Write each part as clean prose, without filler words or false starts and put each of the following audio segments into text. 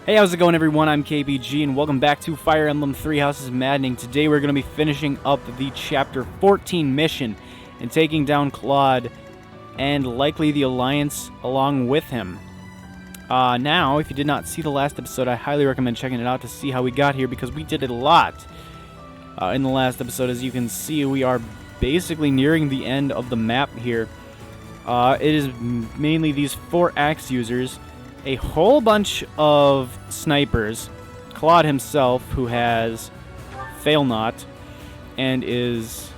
Hey, how's it going, everyone? I'm KBG, and welcome back to Fire Emblem Three Houses Maddening. Today we're going to be finishing up the Chapter 14 mission and taking down Claude and likely the Alliance along with him. Now, if you did not see the last episode, I highly recommend checking it out to see how we got here, because we did a lot in the last episode. As you can see, we are basically nearing the end of the map here. It is mainly these 4 axe users, a whole bunch of snipers, Claude himself, who has Fail Not and is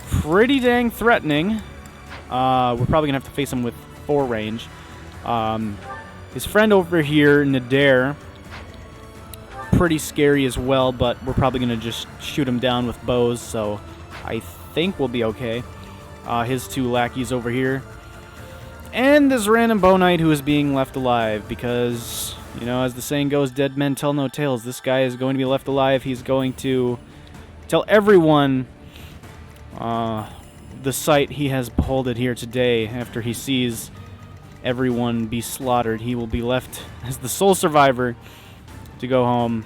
pretty dang threatening. We're probably gonna have to face him with 4 range. His friend over here, Nadir, pretty scary as well, but we're probably gonna just shoot him down with bows, so I think we'll be okay. His 2 lackeys over here. And this random bow knight who is being left alive because, you know, as the saying goes, dead men tell no tales. This guy is going to be left alive. He's going to tell everyone the sight he has beholded here today. After he sees everyone be slaughtered, he will be left as the sole survivor to go home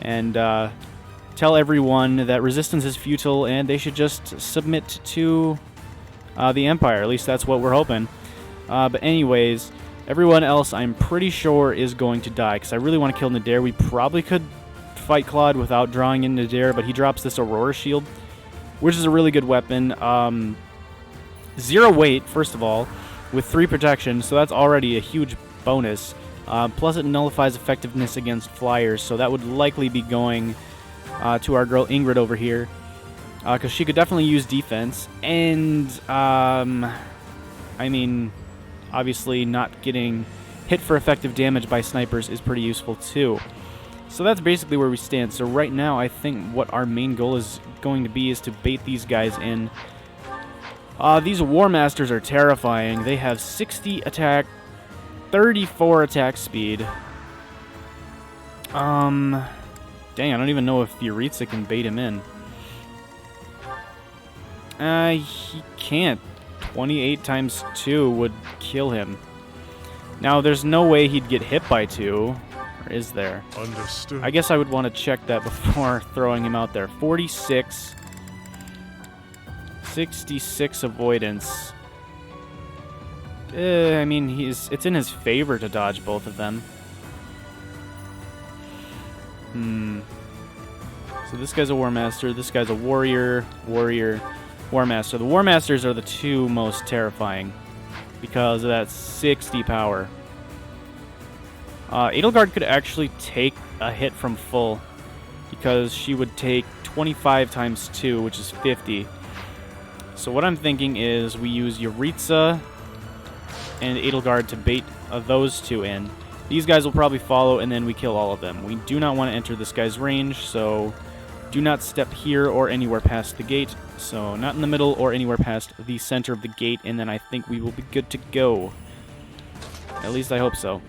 and tell everyone that resistance is futile and they should just submit to the Empire. At least that's what we're hoping. But anyways, everyone else I'm pretty sure is going to die, because I really want to kill Nadir. We probably could fight Claude without drawing in Nadir, but he drops this Aurora Shield, which is a really good weapon. 0 weight, first of all, with 3 protection, so that's already a huge bonus. Plus it nullifies effectiveness against flyers, so that would likely be going to our girl Ingrid over here, because she could definitely use defense, and I mean, obviously not getting hit for effective damage by snipers is pretty useful too. So that's basically where we stand. So right now I think what our main goal is going to be is to bait these guys in. These War Masters are terrifying. They have 60 attack, 34 attack speed. Dang, I don't even know if Yuritsa can bait him in. He can't. 28 times 2 would kill him. Now, there's no way he'd get hit by 2. Or is there? Understood. I guess I would want to check that before throwing him out there. 46. 66 avoidance. I mean, it's in his favor to dodge both of them. So this guy's a War Master. This guy's a Warrior. War Master. The War Masters are the 2 most terrifying because of that 60 power. Edelgard could actually take a hit from full because she would take 25 times 2, which is 50. So what I'm thinking is we use Yuritsa and Edelgard to bait those 2 in. These guys will probably follow, and then we kill all of them. We do not want to enter this guy's range, so do not step here or anywhere past the gate. So not in the middle or anywhere past the center of the gate, and then I think we will be good to go. At least I hope so.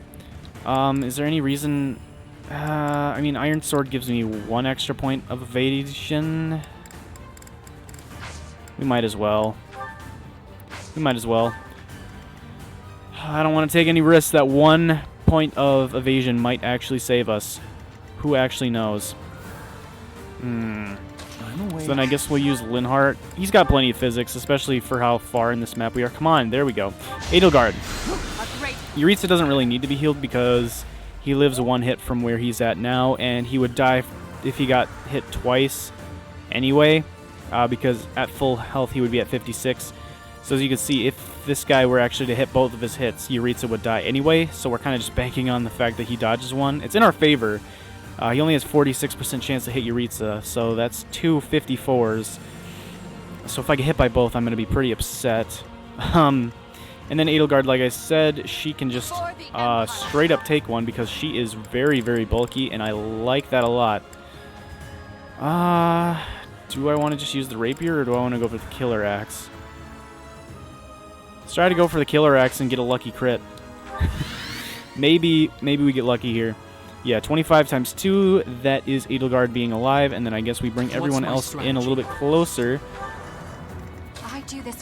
Is there any reason... I mean, Iron Sword gives me 1 extra point of evasion. We might as well. I don't want to take any risks that 1 point of evasion might actually save us. Who actually knows? So then I guess we'll use Linhardt. He's got plenty of physics, especially for how far in this map we are. Come on, there we go. Edelgard. Yuritsa doesn't really need to be healed because he lives 1 hit from where he's at now, and he would die if he got hit twice anyway, because at full health he would be at 56. So as you can see, if this guy were actually to hit both of his hits, Yuritsa would die anyway, so we're kind of just banking on the fact that he dodges 1. It's in our favor. He only has 46% chance to hit Yuritsa, so that's 2 54s. So if I get hit by both, I'm going to be pretty upset. And then Edelgard, like I said, she can just straight up take 1 because she is very, very bulky, and I like that a lot. Do I want to just use the Rapier, or do I want to go for the Killer Axe? Let's try to go for the Killer Axe and get a lucky crit. Maybe we get lucky here. Yeah, 25 times 2, that is Edelgard being alive, and then I guess we bring everyone else in a little bit closer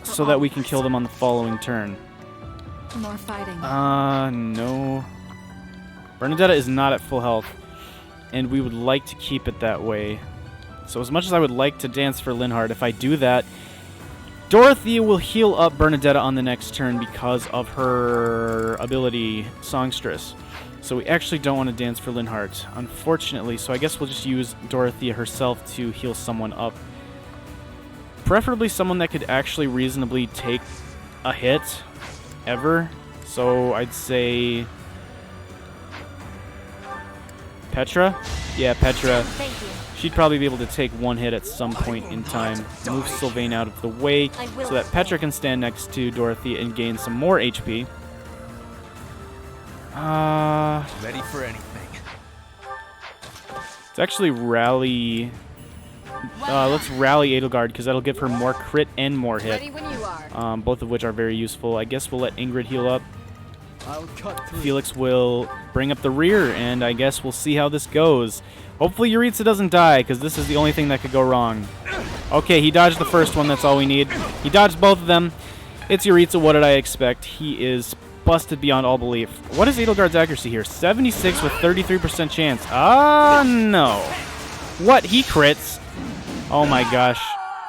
so that we can kill them on the following turn. More fighting. No. Bernadetta is not at full health, and we would like to keep it that way. So as much as I would like to dance for Linhardt, if I do that, Dorothea will heal up Bernadetta on the next turn because of her ability, Songstress. So we actually don't want to dance for Linhardt, unfortunately, so I guess we'll just use Dorothea herself to heal someone up. Preferably someone that could actually reasonably take a hit, ever. So I'd say Petra? Yeah, Petra. She'd probably be able to take one hit at some point in time. Move Sylvain out of the way so that Petra can stand next to Dorothea and gain some more HP. Ready for anything. Let's actually rally. Let's rally Edelgard because that'll give her more crit and more hit. Both of which are very useful. I guess we'll let Ingrid heal up. Felix will bring up the rear, and I guess we'll see how this goes. Hopefully Yuritsa doesn't die, because this is the only thing that could go wrong. Okay, he dodged the first one, that's all we need. He dodged both of them. It's Yuritsa, what did I expect? He is busted beyond all belief. What is Edelgard's accuracy here? 76 with 33% chance. No. What? He crits? Oh my gosh.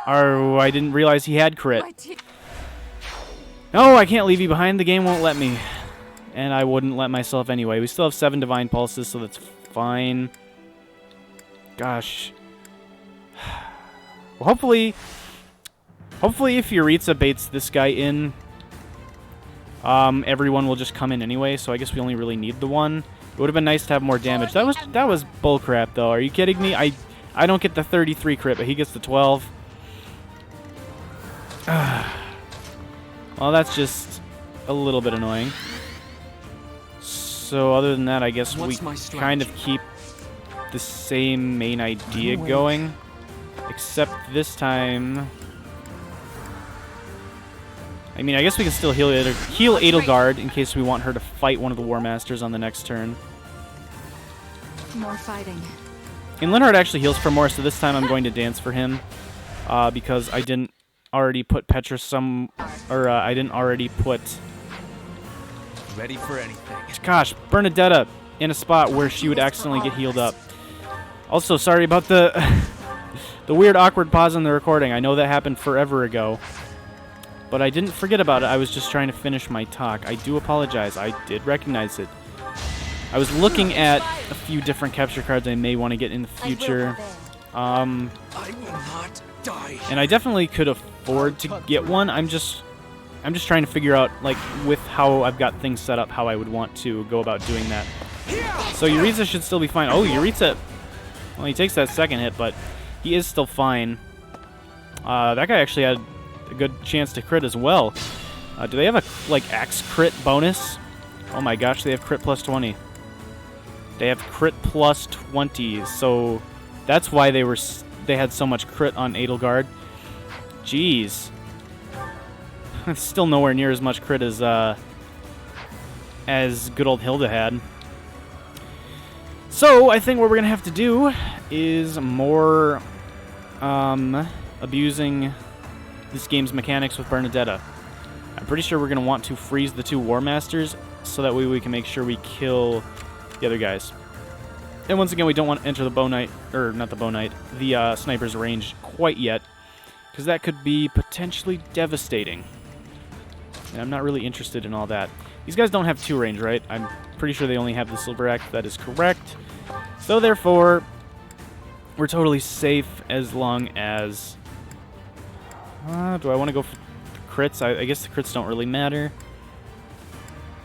Oh, I didn't realize he had crit. No, I can't leave you behind. The game won't let me. And I wouldn't let myself anyway. We still have 7 Divine Pulses, so that's fine. Gosh. Well, hopefully if Yuritsa baits this guy in, everyone will just come in anyway, so I guess we only really need the one. It would have been nice to have more damage. That was bullcrap, though. Are you kidding me? I don't get the 33 crit, but he gets the 12. Well, that's just a little bit annoying. So other than that, I guess we kind of keep the same main idea going, except this time. I mean, I guess we can still heal Edelgard in case we want her to fight one of the War Masters on the next turn. More fighting. And Linhardt actually heals for more, so this time I'm going to dance for him because I didn't already put Petra I didn't already put. Ready for anything. Gosh, Bernadetta in a spot where she would accidentally get healed up. Also, sorry about the the weird awkward pause in the recording. I know that happened forever ago, but I didn't forget about it. I was just trying to finish my talk. I do apologize. I did recognize it. I was looking at a few different capture cards I may want to get in the future. I will not die. And I definitely could afford to get one. I'm just trying to figure out, like, with how I've got things set up, how I would want to go about doing that. So Yuritsa should still be fine. Oh, Yuritsa, well, he takes that second hit, but he is still fine. That guy actually had a good chance to crit as well. Do they have a, like, axe crit bonus? Oh my gosh, they have crit plus 20. They have crit plus 20, so that's why they had so much crit on Edelgard. Jeez. It's still nowhere near as much crit as good old Hilda had. So I think what we're gonna have to do is more abusing this game's mechanics with Bernadetta. I'm pretty sure we're gonna want to freeze the 2 War Masters so that way we can make sure we kill the other guys. And once again, we don't want to enter the Bow Knight, or not the Bow Knight, the Sniper's range quite yet, because that could be potentially devastating. And I'm not really interested in all that. These guys don't have 2 range, right? I'm pretty sure they only have the Silver Axe. That is correct. So therefore, we're totally safe as long as... do I want to go for crits? I guess the crits don't really matter.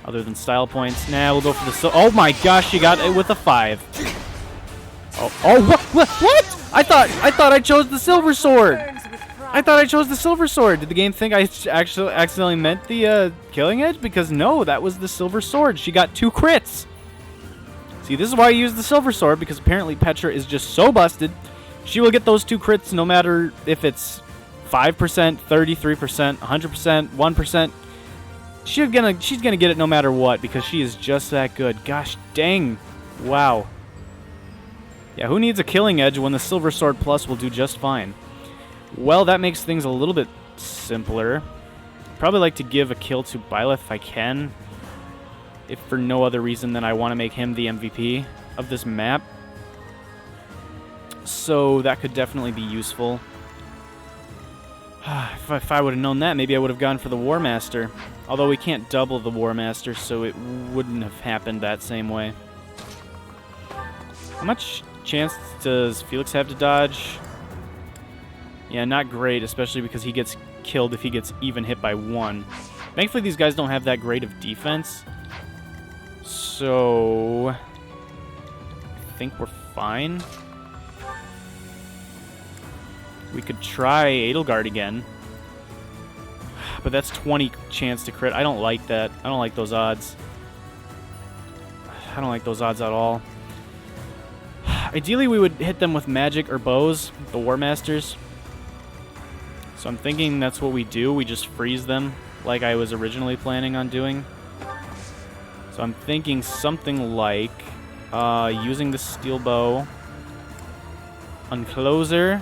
Other than style points. Nah, we'll go for the... Oh my gosh, you got it with a 5. Oh, what? I thought I chose the Silver Sword. I thought I chose the Silver Sword. Did the game think I actually accidentally meant the Killing Edge? Because no, that was the Silver Sword. She got 2 crits. See, this is why I use the Silver Sword, because apparently Petra is just so busted. She will get those 2 crits no matter if it's 5%, 33%, 100%, 1%. She's gonna get it no matter what, because she is just that good. Gosh dang. Wow. Yeah, who needs a Killing Edge when the Silver Sword Plus will do just fine? Well, that makes things a little bit simpler. Probably like to give a kill to Byleth if I can. if for no other reason than I want to make him the MVP of this map. So that could definitely be useful. If I would have known that, maybe I would have gone for the War Master. Although we can't double the War Master, so it wouldn't have happened that same way. How much chance does Felix have to dodge? Yeah, not great, especially because he gets killed if he gets even hit by 1. Thankfully, these guys don't have that great of defense. So I think we're fine. We could try Edelgard again. But that's 20 chance to crit. I don't like that. I don't like those odds. I don't like those odds at all. Ideally, we would hit them with magic or bows, the War Masters. So I'm thinking that's what we do. We just freeze them like I was originally planning on doing. So I'm thinking something like using the steel bow on closer.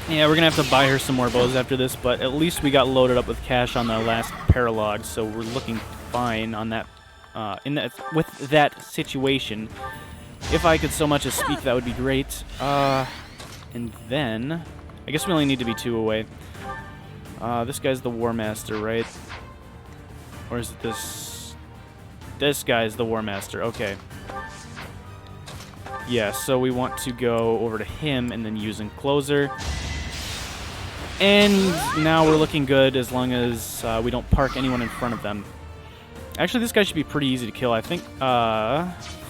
Yeah, we're going to have to buy her some more bows after this, but at least we got loaded up with cash on the last paralog, so we're looking fine on that, with that situation. If I could so much as speak, that would be great. And then, I guess we only need to be 2 away. This guy's the War Master, right? Or is it this? This guy's the War Master, okay. Yeah, so we want to go over to him and then use Encloser. And now we're looking good as long as we don't park anyone in front of them. Actually, this guy should be pretty easy to kill. I think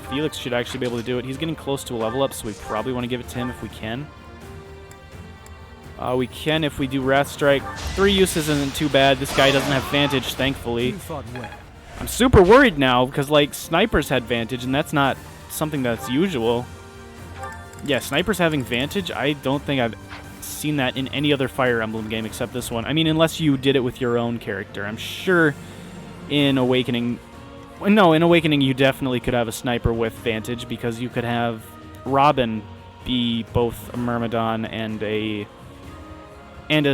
Felix should actually be able to do it. He's getting close to a level up, so we probably want to give it to him if we can. We can if we do Wrath Strike. 3 uses isn't too bad. This guy doesn't have Vantage, thankfully. I'm super worried now because, like, snipers had Vantage, and that's not something that's usual. Yeah, snipers having Vantage, I don't think I've seen that in any other Fire Emblem game except this one. I mean, unless you did it with your own character. I'm sure in Awakening... No, in Awakening you definitely could have a sniper with Vantage because you could have Robin be both a Myrmidon and a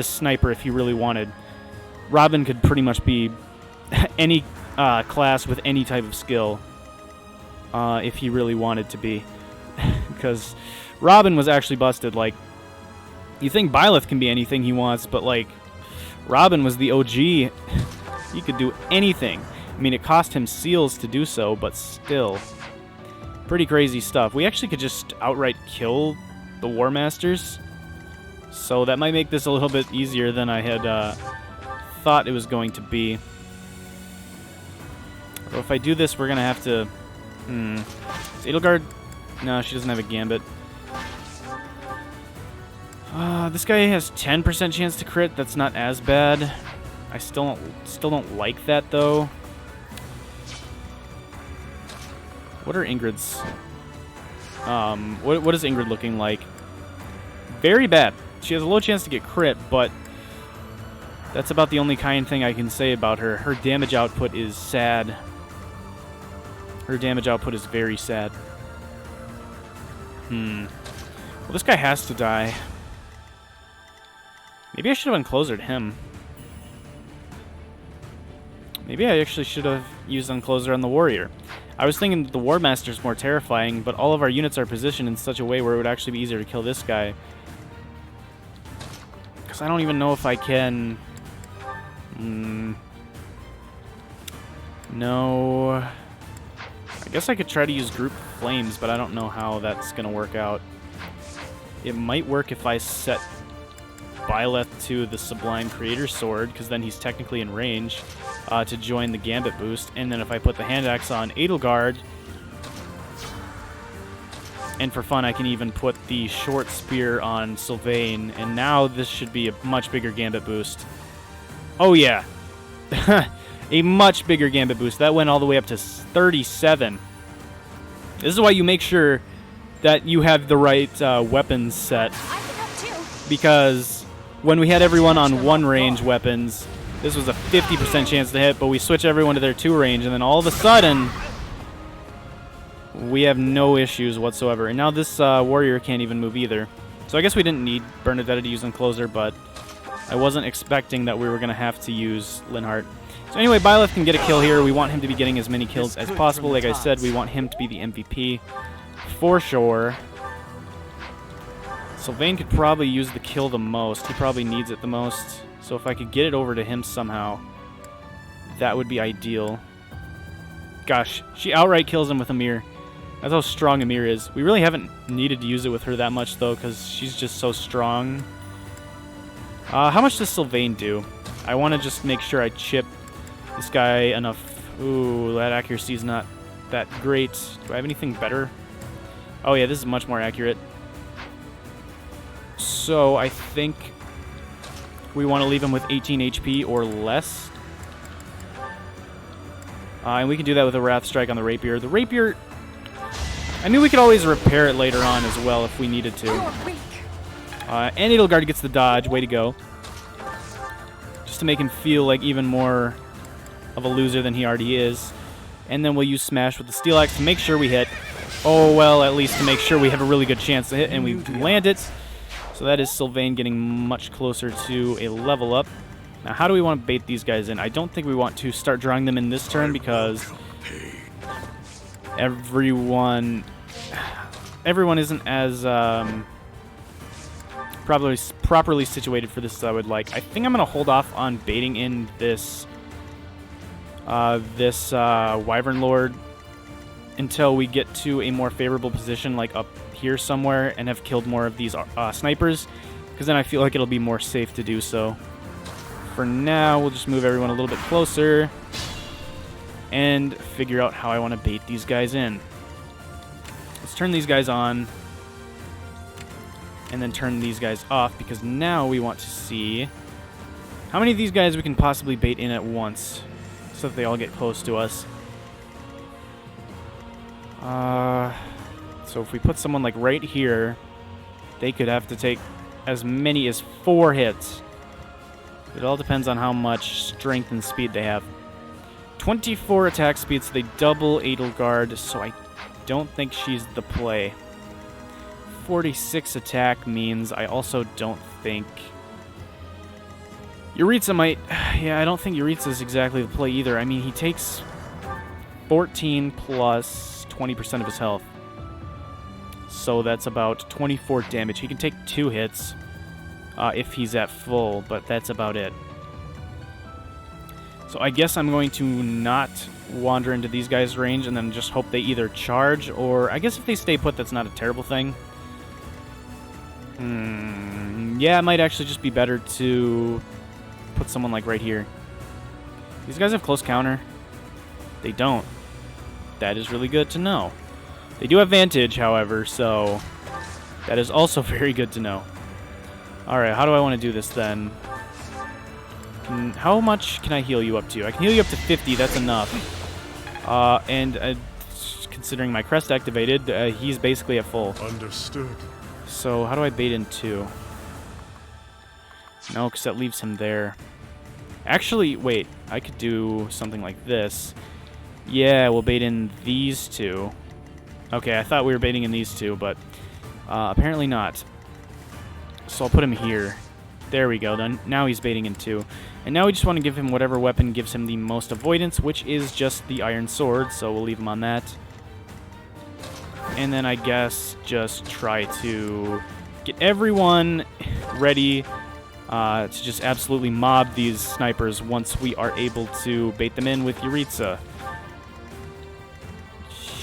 sniper if you really wanted. Robin could pretty much be any class with any type of skill if he really wanted to be. Because Robin was actually busted. Like, you think Byleth can be anything he wants, but, like, Robin was the OG. He could do anything. I mean, it cost him seals to do so, but still. Pretty crazy stuff. We actually could just outright kill the War Masters. So that might make this a little bit easier than I had thought it was going to be. So if I do this, we're going to have to... Is Edelgard... No, she doesn't have a Gambit. This guy has 10% chance to crit. That's not as bad. I still don't like that, though. What are Ingrid's? What is Ingrid looking like? Very bad. She has a low chance to get crit, but that's about the only kind thing I can say about her. Her damage output is sad. Her damage output is very sad. Well, this guy has to die. Maybe I should have unclosered him. Maybe I actually should have used Uncloser on the Warrior. I was thinking that the War Master's more terrifying, but all of our units are positioned in such a way where it would actually be easier to kill this guy. Because I don't even know if I can... No... I guess I could try to use Group Flames, but I don't know how that's going to work out. It might work if I set Byleth to the Sublime Creator Sword, because then he's technically in range to join the Gambit boost. And then if I put the Hand Axe on Edelgard, and for fun I can even put the Short Spear on Sylvain, and now this should be a much bigger Gambit boost. Oh yeah! A much bigger Gambit boost. That went all the way up to 37. This is why you make sure that you have the right weapons set. Because when we had everyone on 1-range weapons, this was a 50% chance to hit, but we switch everyone to their 2-range, and then all of a sudden, we have no issues whatsoever. And now this warrior can't even move either. So I guess we didn't need Bernadetta to use Encloser, but I wasn't expecting that we were going to have to use Linhardt. So anyway, Byleth can get a kill here. We want him to be getting as many kills as possible. Like I said, we want him to be the MVP for sure. Sylvain could probably use the kill the most. He probably needs it the most. So if I could get it over to him somehow, that would be ideal. Gosh, she outright kills him with Amir. That's how strong Amir is. We really haven't needed to use it with her that much, though, because she's just so strong. How much does Sylvain do? I want to just make sure I chip this guy enough. Ooh, that accuracy is not that great. Do I have anything better? Oh, yeah, this is much more accurate. So I think we want to leave him with 18 HP or less. And we can do that with a Wrath Strike on the Rapier. The Rapier, I knew we could always repair it later on as well if we needed to. And Edelgard gets the dodge. Way to go. Just to make him feel like even more of a loser than he already is. And then we'll use Smash with the Steel Axe to make sure we hit. Oh, well, at least to make sure we have a really good chance to hit. And we land it. So that is Sylvain getting much closer to a level up. Now, how do we want to bait these guys in? I don't think we want to start drawing them in this turn because everyone isn't as properly situated for this as I would like. I think I'm going to hold off on baiting in this Wyvern Lord until we get to a more favorable position, like up here somewhere, and have killed more of these snipers, because then I feel like it'll be more safe to do so. For now, we'll just move everyone a little bit closer and figure out how I want to bait these guys in. Let's turn these guys on and then turn these guys off, because now we want to see how many of these guys we can possibly bait in at once so that they all get close to us. So if we put someone like right here, they could have to take as many as 4 hits. It all depends on how much strength and speed they have. 24 attack speed, so they double Edelgard, so I don't think she's the play. 46 attack means I also don't think Yuritsa might... Yeah, I don't think Yuritsa is exactly the play either. I mean, he takes 14 plus 20% of his health. So that's about 24 damage. He can take 2 hits if he's at full, but that's about it. So I guess I'm going to not wander into these guys' range and then just hope they either charge, or I guess if they stay put, that's not a terrible thing. Yeah, it might actually just be better to put someone like right here. These guys have close counter. They don't. That is really good to know. They do have Vantage, however, so that is also very good to know. Alright, how do I want to do this then? How much can I heal you up to? I can heal you up to 50, that's enough. Considering my crest activated, he's basically at full. Understood. So how do I bait in 2? No, because that leaves him there. Actually, wait, I could do something like this. Yeah, we'll bait in these 2. Okay, I thought we were baiting in these 2, but apparently not. So I'll put him here. There we go, then. Now he's baiting in 2. And now we just want to give him whatever weapon gives him the most avoidance, which is just the Iron Sword, so we'll leave him on that. And then I guess just try to get everyone ready to just absolutely mob these snipers once we are able to bait them in with Yuritsa.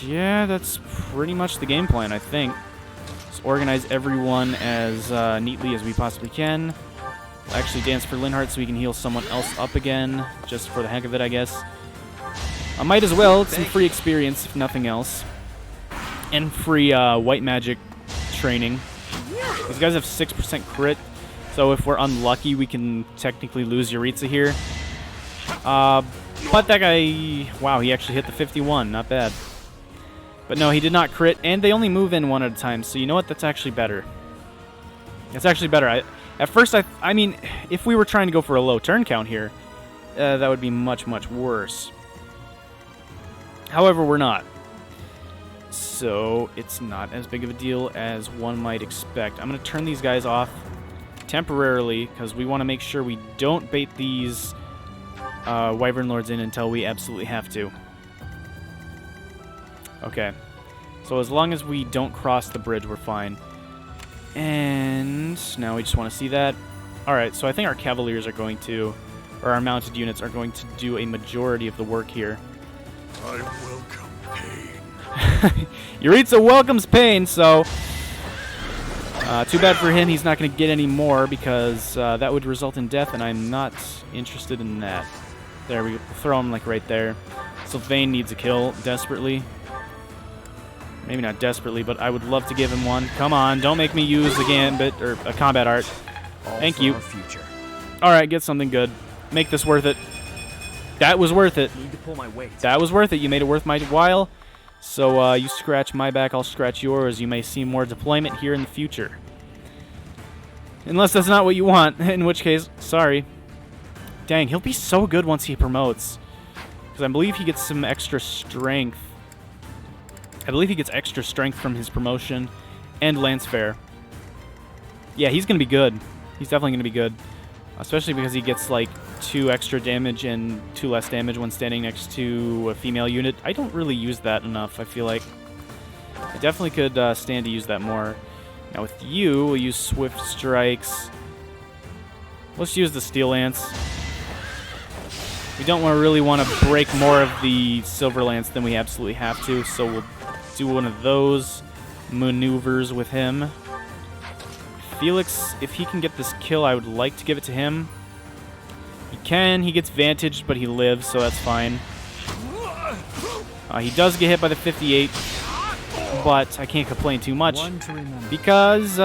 Yeah, that's pretty much the game plan, I think. Just organize everyone as neatly as we possibly can. We'll actually dance for Linhardt so we can heal someone else up again, just for the heck of it, I guess. I might as well. It's some free experience, if nothing else. And free white magic training. These guys have 6% crit, so if we're unlucky, we can technically lose Yuritsa here. But that guy... Wow, he actually hit the 51. Not bad. But no, he did not crit, and they only move in 1 at a time, so you know what? That's actually better. That's actually better. At first, I mean, if we were trying to go for a low turn count here, that would be much, much worse. However, we're not. So, it's not as big of a deal as one might expect. I'm going to turn these guys off temporarily, because we want to make sure we don't bait these Wyvern Lords in until we absolutely have to. Okay. So as long as we don't cross the bridge, we're fine. And now we just want to see that. Alright, so I think our Cavaliers are going to, or our mounted units are going to do a majority of the work here. I welcome pain. Yuritsa welcomes pain, so too bad for him. He's not going to get any more because that would result in death, and I'm not interested in that. There, we throw him like right there. Sylvain needs a kill desperately. Maybe not desperately, but I would love to give him one. Come on, don't make me use the gambit or a combat art. Thank you. All right, get something good. Make this worth it. That was worth it. Need to pull my weight. That was worth it. You made it worth my while. So you scratch my back, I'll scratch yours. You may see more deployment here in the future. Unless that's not what you want, in which case, sorry. Dang, he'll be so good once he promotes. Because I believe he gets some extra strength. I believe he gets extra strength from his promotion and Lance Fair. Yeah, he's going to be good. He's definitely going to be good. Especially because he gets like 2 extra damage and 2 less damage when standing next to a female unit. I don't really use that enough, I feel like. I definitely could stand to use that more. Now with you, we'll use Swift Strikes. Let's use the Steel Lance. We don't really want to break more of the Silver Lance than we absolutely have to, so we'll do one of those maneuvers with him. Felix, if he can get this kill, I would like to give it to him. He can. He gets vantaged, but he lives, so that's fine. He does get hit by the 58, but I can't complain too much because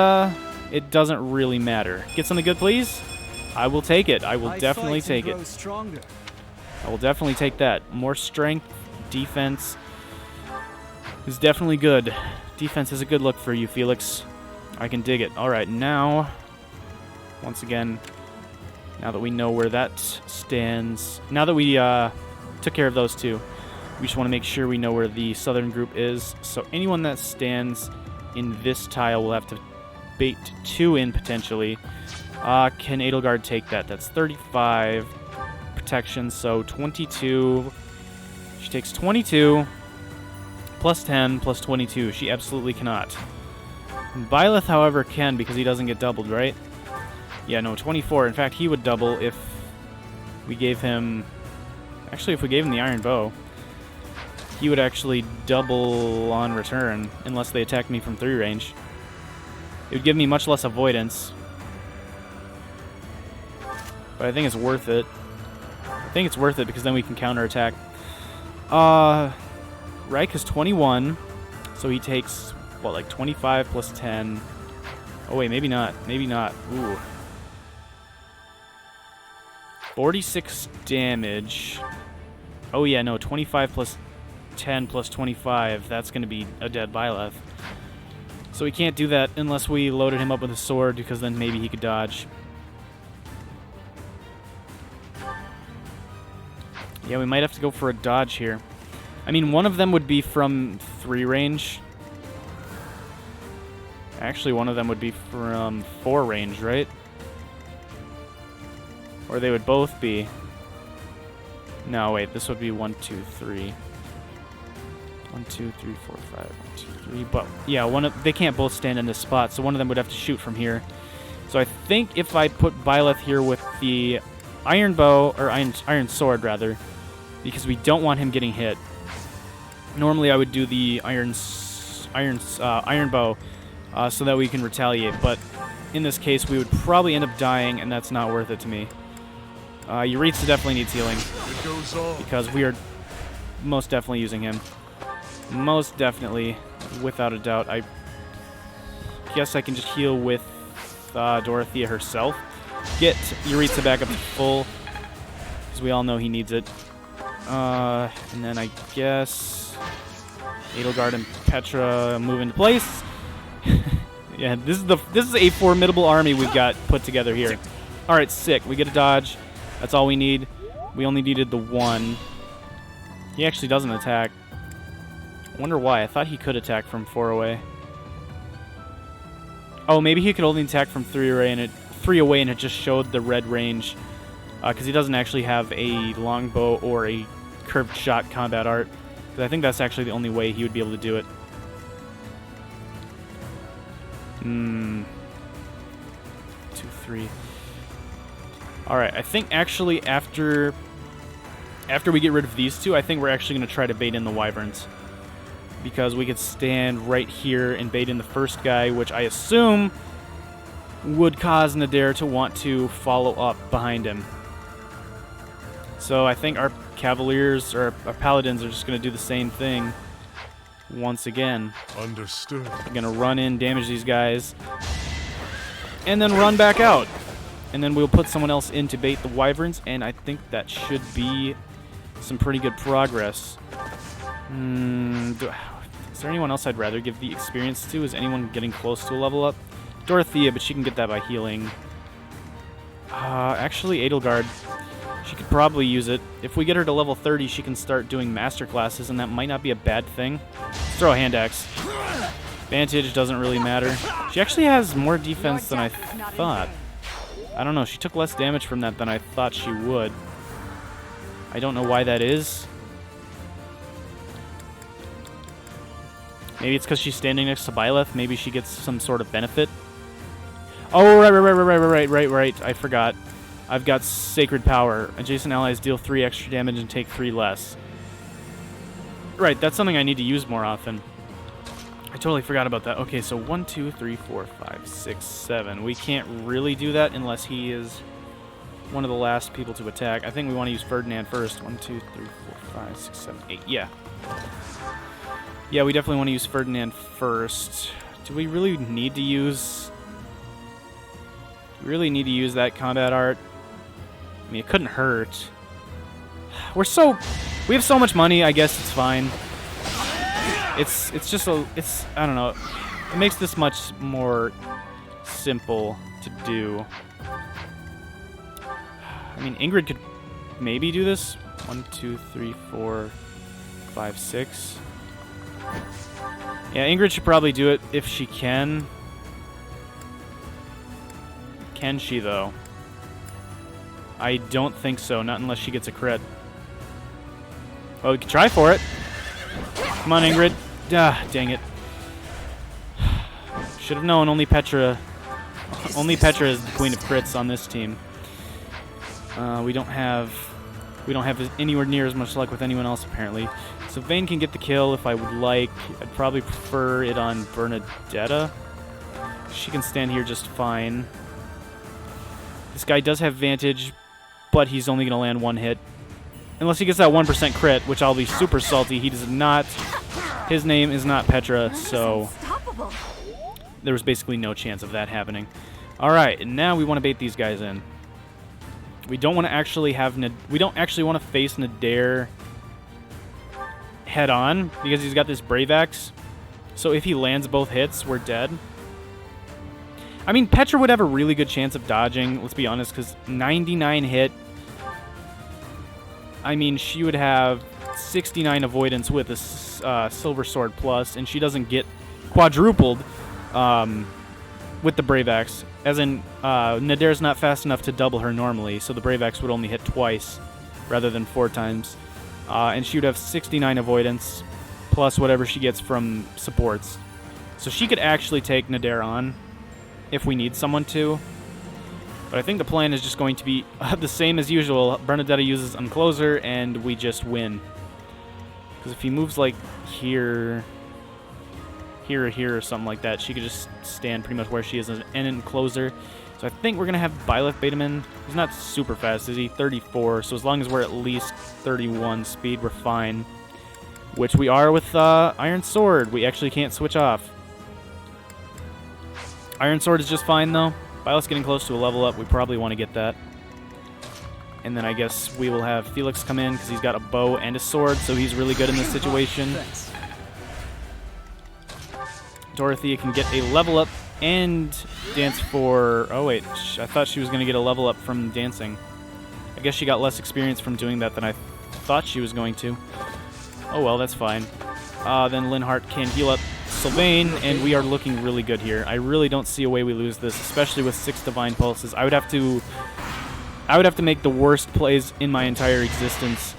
it doesn't really matter. Get something good, please? I will take it. I will definitely take it. I will definitely take that. More strength, defense is definitely good. Defense is a good look for you, Felix. I can dig it. Alright, now, once again, now that we know where that stands, now that we took care of those two, we just want to make sure we know where the southern group is. So anyone that stands in this tile will have to bait 2 in, potentially. Can Edelgard take that? That's 35 protection, so 22. She takes 22, plus 10, plus 22. She absolutely cannot. Byleth, however, can because he doesn't get doubled, right? Yeah, no, 24. In fact, he would double if we gave him... Actually, if we gave him the Iron Bow, he would actually double on return unless they attacked me from 3 range. It would give me much less avoidance. But I think it's worth it. I think it's worth it because then we can counterattack. Reich is 21, so he takes... what, like 25 plus 10? Oh, wait, maybe not. Maybe not. Ooh. 46 damage. Oh, yeah, no. 25 plus 10 plus 25. That's going to be a dead Byleth. So we can't do that unless we loaded him up with a sword, because then maybe he could dodge. Yeah, we might have to go for a dodge here. I mean, one of them would be from 3 range. Actually, one of them would be from 4 range, right? Or they would both be... No, wait, this would be 1, 2, 3. 1, 2, 3, 4, 5, 1, 2, 3. But, yeah, they can't both stand in this spot, so one of them would have to shoot from here. So I think if I put Byleth here with the Iron Bow, or Iron Sword, rather, because we don't want him getting hit. Normally I would do the Iron Bow, so that we can retaliate, but in this case we would probably end up dying, and that's not worth it to me. Yuritsa definitely needs healing, because we are most definitely using him. Most definitely, without a doubt. I guess I can just heal with Dorothea herself. Get Yuritsa back up to full, because we all know he needs it. And then I guess Edelgard and Petra move into place. Yeah, this is a formidable army we've got put together here. All right, sick. We get a dodge. That's all we need. We only needed the 1. He actually doesn't attack. I wonder why. I thought he could attack from 4 away. Oh, maybe he could only attack from 3 away, and it just showed the red range because he doesn't actually have a longbow or a curved shot combat art. Because I think that's actually the only way he would be able to do it. 2, 3. Alright, I think actually after we get rid of these two, I think we're actually going to try to bait in the wyverns. Because we could stand right here and bait in the first guy, which I assume would cause Nadir to want to follow up behind him. So I think our Cavaliers, or our Paladins, are just going to do the same thing once again. Understood. They're going to run in, damage these guys, and then run back out. And then we'll put someone else in to bait the wyverns, and I think that should be some pretty good progress. Is there anyone else I'd rather give the experience to? Is anyone getting close to a level up? Dorothea, but she can get that by healing. Actually, Edelgard. She could probably use it. If we get her to level 30, she can start doing master classes, and that might not be a bad thing. Let's throw a hand axe. Vantage doesn't really matter. She actually has more defense than I thought. I don't know. She took less damage from that than I thought she would. I don't know why that is. Maybe it's because she's standing next to Byleth. Maybe she gets some sort of benefit. Oh, right. I forgot. I've got Sacred Power. Adjacent allies deal 3 extra damage and take 3 less. Right, that's something I need to use more often. I totally forgot about that. Okay, so 1, 2, 3, 4, 5, 6, 7. We can't really do that unless he is one of the last people to attack. I think we want to use Ferdinand first. 1, 2, 3, 4, 5, 6, 7, 8. Yeah. Yeah, we definitely want to use Ferdinand first. Do we really need to use... that combat art? I mean, it couldn't hurt. We have so much money, I guess it's fine. It's just I don't know. It makes this much more simple to do. I mean, Ingrid could maybe do this. 1, 2, 3, 4, 5, 6. Yeah, Ingrid should probably do it if she can. Can she, though? I don't think so, not unless she gets a crit. Well, we can try for it. Come on, Ingrid. Ah, dang it. Should have known. Only Petra is the queen of crits on this team. We don't have anywhere near as much luck with anyone else, apparently. So Vayne can get the kill if I would like. I'd probably prefer it on Bernadetta. She can stand here just fine. This guy does have Vantage, but he's only going to land 1 hit. Unless he gets that 1% crit, which I'll be super salty. He does not. His name is not Petra, so there was basically no chance of that happening. All right, and now we want to bait these guys in. We don't want to actually want to face Nadir head on because he's got this Brave Axe. So if he lands both hits, we're dead. I mean, Petra would have a really good chance of dodging, let's be honest, because 99 hit. I mean, she would have 69 avoidance with a Silver Sword Plus, and she doesn't get quadrupled with the Brave Axe. As in, Nadir's not fast enough to double her normally, so the Brave Axe would only hit twice rather than 4 times. And she would have 69 avoidance, plus whatever she gets from supports. So she could actually take Nadir on if we need someone to. But I think the plan is just going to be the same as usual. Bernadetta uses Uncloser, and we just win. Because if he moves like here, or something like that, she could just stand pretty much where she is as an Encloser. So I think we're going to have Byleth bait him in. He's not super fast, is he? 34. So as long as we're at least 31 speed, we're fine. Which we are with Iron Sword. We actually can't switch off. Iron Sword is just fine, though. Byleth's getting close to a level up. We probably want to get that. And then I guess we will have Felix come in because he's got a bow and a sword, so he's really good in this situation. Dorothea can get a level up and dance for... Oh, wait. I thought she was going to get a level up from dancing. I guess she got less experience from doing that than I thought she was going to. Oh, well, that's fine. Then Linhardt can heal up Sylvain, and we are looking really good here. I really don't see a way we lose this, especially with 6 Divine Pulses. I would have I would have to make the worst plays in my entire existence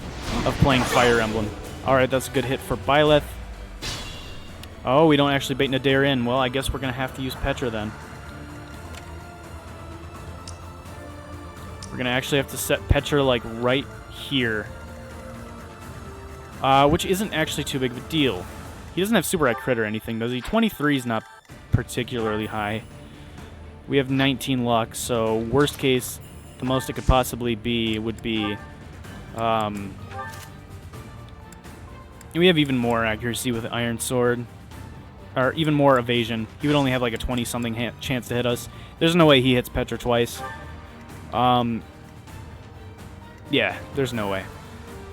of playing Fire Emblem. Alright, that's a good hit for Byleth. Oh, we don't actually bait Nadir in. Well, I guess we're going to have to use Petra then. We're going to actually have to set Petra, like, right here. Which isn't actually too big of a deal. He doesn't have super high crit or anything, does he? 23 is not particularly high. We have 19 luck, so worst case, the most it could possibly be would be... we have even more accuracy with Iron Sword. Or even more evasion. He would only have like a 20-something chance to hit us. There's no way he hits Petra twice. Yeah, there's no way.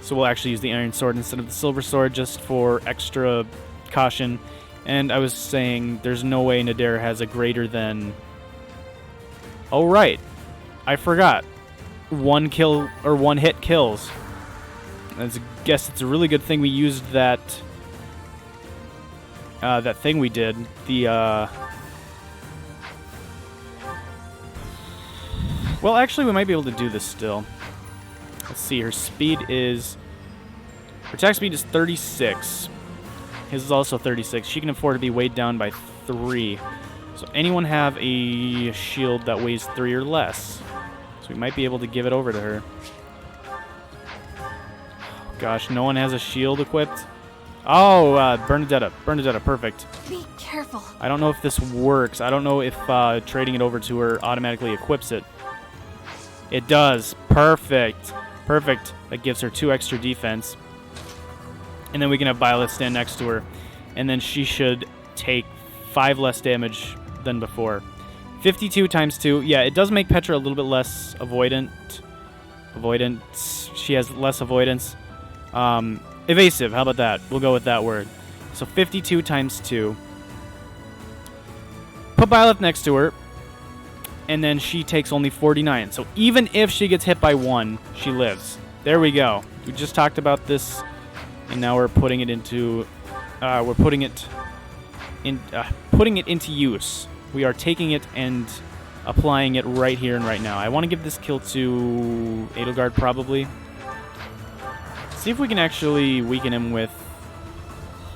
So we'll actually use the Iron Sword instead of the Silver Sword just for extra caution. And I was saying there's no way Nadir has a greater than... Oh, right. I forgot. One kill or one hit kills. I guess it's a really good thing we used that... that thing we did, the, Well, actually, we might be able to do this still. Let's see, her speed is... Her attack speed is 36. His is also 36. She can afford to be weighed down by 3. So anyone have a shield that weighs 3 or less? So we might be able to give it over to her. Gosh, no one has a shield equipped? Oh, Bernadetta. Bernadetta, perfect. Be careful. I don't know if this works. I don't know if trading it over to her automatically equips it. It does. Perfect. Perfect. That gives her 2 extra defense. And then we can have Byleth stand next to her. And then she should take 5 less damage than before. 52 times 2. Yeah, it does make Petra a little bit less avoidant. Avoidance. She has less avoidance. Evasive, how about that? We'll go with that word. So 52 times 2. Put Byleth next to her, and then she takes only 49. So even if she gets hit by 1, she lives. There we go. We just talked about this, and now we're putting it into into use. We are taking it and applying it right here and right now. I want to give this kill to Edelgard probably. See if we can actually weaken him with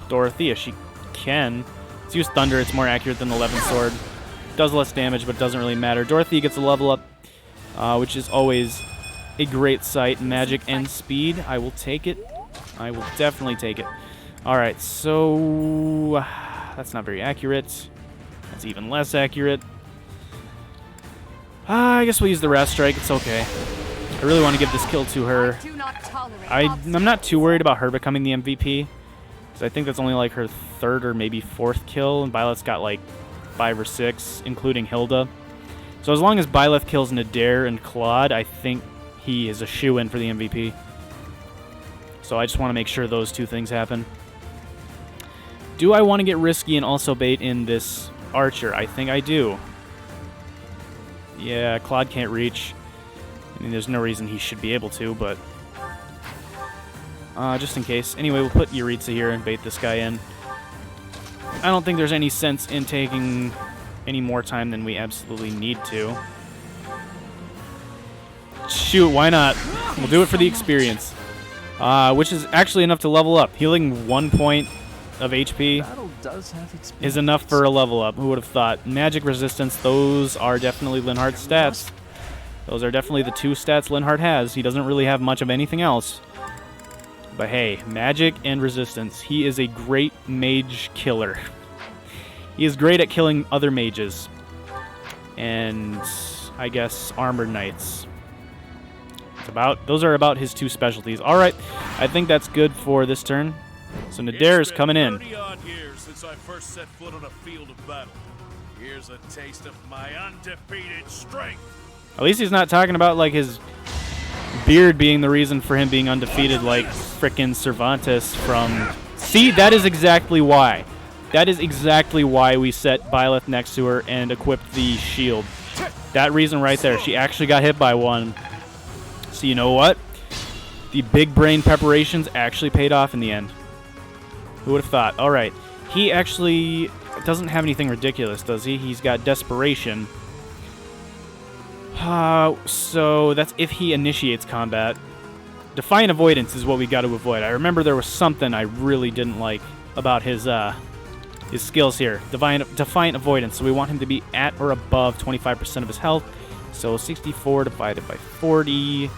Dorothea. She can. Let's use Thunder. It's more accurate than the 11 Sword. Does less damage, but doesn't really matter. Dorothea gets a level up, which is always a great sight. Magic and speed. I will take it. I will definitely take it. Alright, so... that's not very accurate. That's even less accurate. I guess we'll use the Wrath Strike. It's okay. I really want to give this kill to her. I'm not too worried about her becoming the MVP, because I think that's only like her 3rd or maybe 4th kill, and Byleth's got like 5 or 6, including Hilda. So as long as Byleth kills Nadir and Claude, I think he is a shoo-in for the MVP. So I just want to make sure those 2 things happen. Do I want to get risky and also bait in this Archer? I think I do. Yeah, Claude can't reach. I mean, there's no reason he should be able to, but... just in case. Anyway, we'll put Yuritsa here and bait this guy in. I don't think there's any sense in taking any more time than we absolutely need to. Shoot, why not? We'll do it for the experience. Which is actually enough to level up. Healing 1 point of HP is enough for a level up. Who would have thought? Magic resistance, those are definitely Linhardt's stats. Those are definitely the 2 stats Linhardt has. He doesn't really have much of anything else. But hey, magic and resistance. He is a great mage killer. He is great at killing other mages. And I guess armored knights. Those are about his 2 specialties. Alright, I think that's good for this turn. So Nadir is coming in. 30-odd years since I first set foot on a field of battle. Here's a taste of my undefeated strength. At least he's not talking about like his beard being the reason for him being undefeated like frickin' Cervantes from... See, that is exactly why. That is exactly why we set Byleth next to her and equipped the shield. That reason right there. She actually got hit by 1. So you know what? The big brain preparations actually paid off in the end. Who would have thought? Alright. He actually doesn't have anything ridiculous, does he? He's got Desperation. So that's if he initiates combat. Defiant Avoidance is what we got to avoid. I remember there was something I really didn't like about his skills here. Defiant Avoidance. So we want him to be at or above 25% of his health. So 64 divided by 40.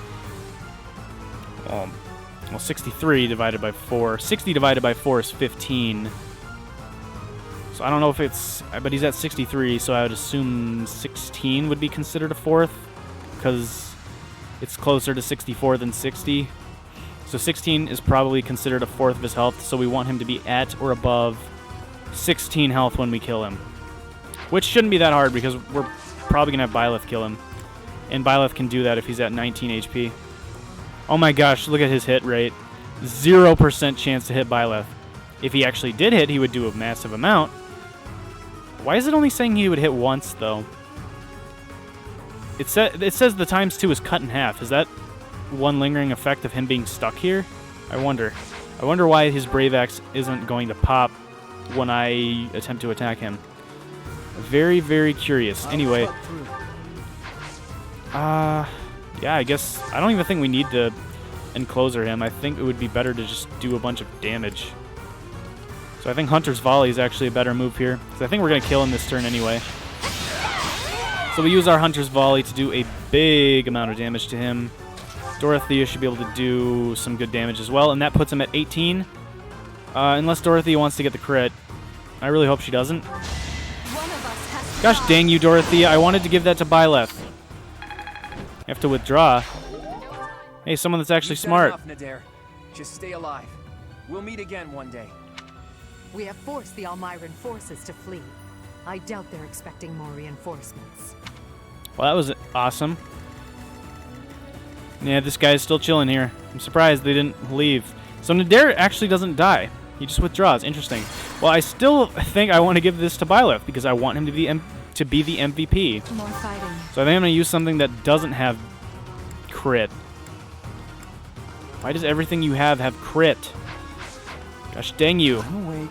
Well, 63 divided by 4. 60 divided by 4 is 15. So I don't know if it's... But he's at 63, so I would assume 16 would be considered a fourth, because it's closer to 64 than 60. So 16 is probably considered a fourth of his health, so we want him to be at or above 16 health when we kill him. Which shouldn't be that hard, because we're probably going to have Byleth kill him. And Byleth can do that if he's at 19 HP. Oh my gosh, look at his hit rate. 0% chance to hit Byleth. If he actually did hit, he would do a massive amount. Why is it only saying he would hit once, though? It says the times 2 is cut in half. Is that one lingering effect of him being stuck here? I wonder. I wonder why his Brave Axe isn't going to pop when I attempt to attack him. Very, very curious. Anyway. Yeah, I guess... I don't even think we need to encloser him. I think it would be better to just do a bunch of damage. So I think Hunter's Volley is actually a better move here, because I think we're going to kill him this turn anyway. So we use our Hunter's Volley to do a big amount of damage to him. Dorothea should be able to do some good damage as well, and that puts him at 18. Unless Dorothea wants to get the crit. I really hope she doesn't. Gosh dang you, Dorothea. I wanted to give that to Byleth. You have to withdraw. Hey, someone that's actually smart. Enough, Nadir. Just stay alive. We'll meet again one day. We have forced the Almiran forces to flee. I doubt they're expecting more reinforcements. Well, that was awesome. Yeah, this guy's still chilling here. I'm surprised they didn't leave. So Nadir actually doesn't die. He just withdraws. Interesting. Well, I still think I want to give this to Byleth because I want him to be the MVP. More fighting. So I think I'm going to use something that doesn't have crit. Why does everything you have crit? Gosh dang you. I'm awake.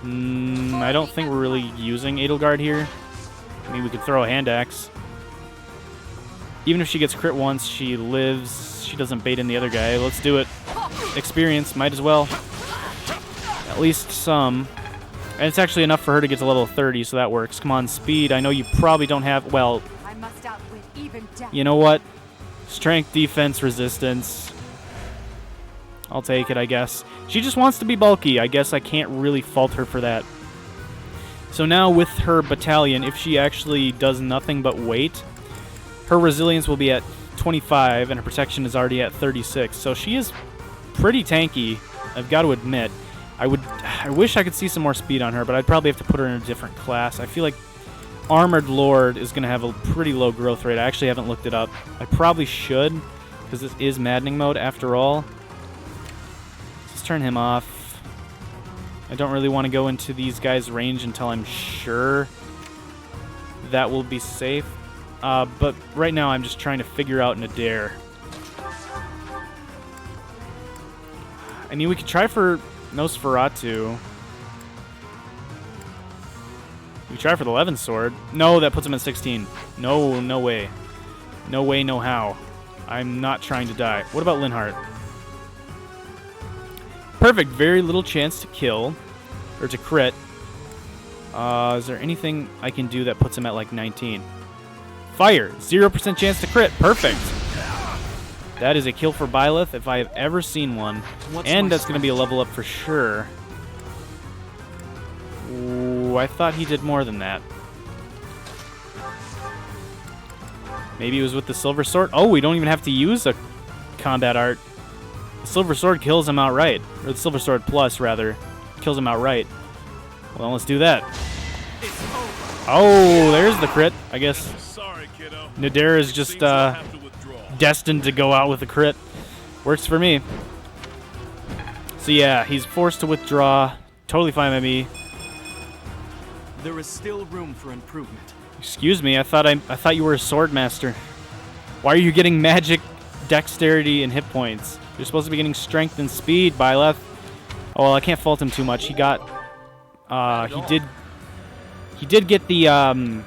I don't think we're really using Edelgard here. I mean, we could throw a hand axe. Even if she gets crit once, she lives. She doesn't bait in the other guy. Let's do it. Experience, might as well. At least some. And it's actually enough for her to get to level 30, so that works. Come on, speed. I know you probably don't have... Well, I must outwit even death. you know what? Strength, defense, resistance. I'll take it, I guess. She just wants to be bulky. I guess I can't really fault her for that. So now with her battalion, if she actually does nothing but wait, her resilience will be at 25, and her protection is already at 36. So she is pretty tanky, I've got to admit. I wish I could see some more speed on her, but I'd probably have to put her in a different class. I feel like Armored Lord is going to have a pretty low growth rate. I actually haven't looked it up. I probably should, because this is Maddening mode after all. Let's turn him off. I don't really want to go into these guys' range until I'm sure that will be safe. But right now I'm just trying to figure out Nadir. I mean, we could try for Nosferatu. We try for the Levin Sword. No, that puts him at 16. No, no way. No way, no how. I'm not trying to die. What about Linhardt? Perfect. Very little chance to kill. Or to crit. Is there anything I can do that puts him at like 19? Fire. 0% chance to crit. Perfect. That is a kill for Byleth if I have ever seen one. And that's going to be a level up for sure. Ooh, I thought he did more than that. Maybe it was with the Silver Sword. Oh, we don't even have to use a combat art. The Silver Sword kills him outright. Or the Silver Sword Plus, rather. Kills him outright. Well, let's do that. Oh, there's the crit. I guess Sorry, kiddo. Nadir is just destined to go out with a crit. Works for me. So yeah, he's forced to withdraw. Totally fine by me. There is still room for improvement. Excuse me, I thought you were a sword master. Why are you getting magic, dexterity, and hit points? You're supposed to be getting strength and speed, Byleth. Oh well, I can't fault him too much. He got he did get the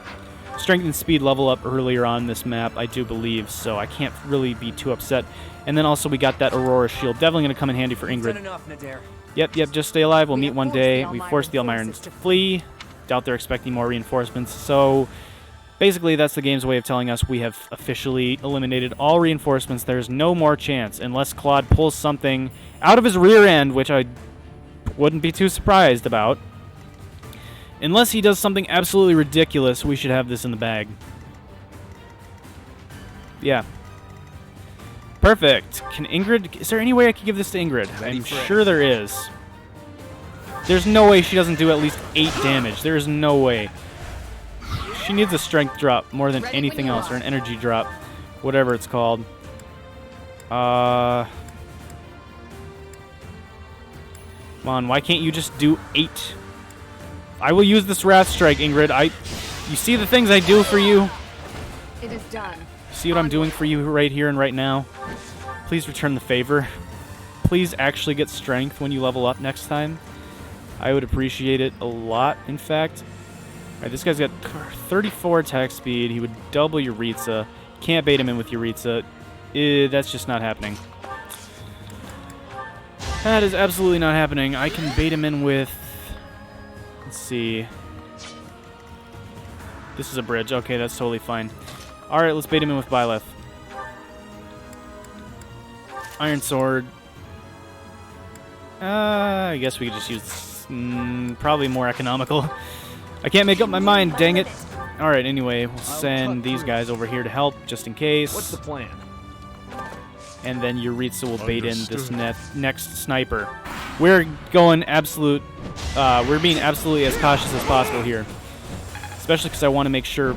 strength and speed level up earlier on this map, I do believe, so I can't really be too upset. And then also we got that Aurora shield. Definitely going to come in handy for Ingrid. Yep, just stay alive. We'll meet one day. We forced the Almirans to flee. Doubt they're expecting more reinforcements. So basically that's the game's way of telling us we have officially eliminated all reinforcements. There's no more chance unless Claude pulls something out of his rear end, which I wouldn't be too surprised about. Unless he does something absolutely ridiculous, we should have this in the bag. Yeah. Perfect. Can Ingrid... Is there any way I could give this to Ingrid? I'm sure there is. There's no way she doesn't do at least 8 damage. There is no way. She needs a strength drop more than anything else, or an energy drop. Whatever it's called. Come on, why can't you just do 8? I will use this Wrath Strike, Ingrid. You see the things I do for you? It is done. See what I'm doing for you right here and right now? Please return the favor. Please actually get strength when you level up next time. I would appreciate it a lot, in fact. Alright, this guy's got 34 attack speed. He would double Yuritsa. Can't bait him in with Yuritsa. That's just not happening. That is absolutely not happening. I can bait him in with... Let's see. This is a bridge. Okay, that's totally fine. Alright, let's bait him in with Byleth. Iron Sword. I guess we could just use... probably more economical. I can't make up my mind, dang it. Alright, anyway, we'll send these guys over here to help, just in case. What's the plan? And then Yuritsa will bait in this next sniper. We're going absolute... we're being absolutely as cautious as possible here. Especially because I want to make sure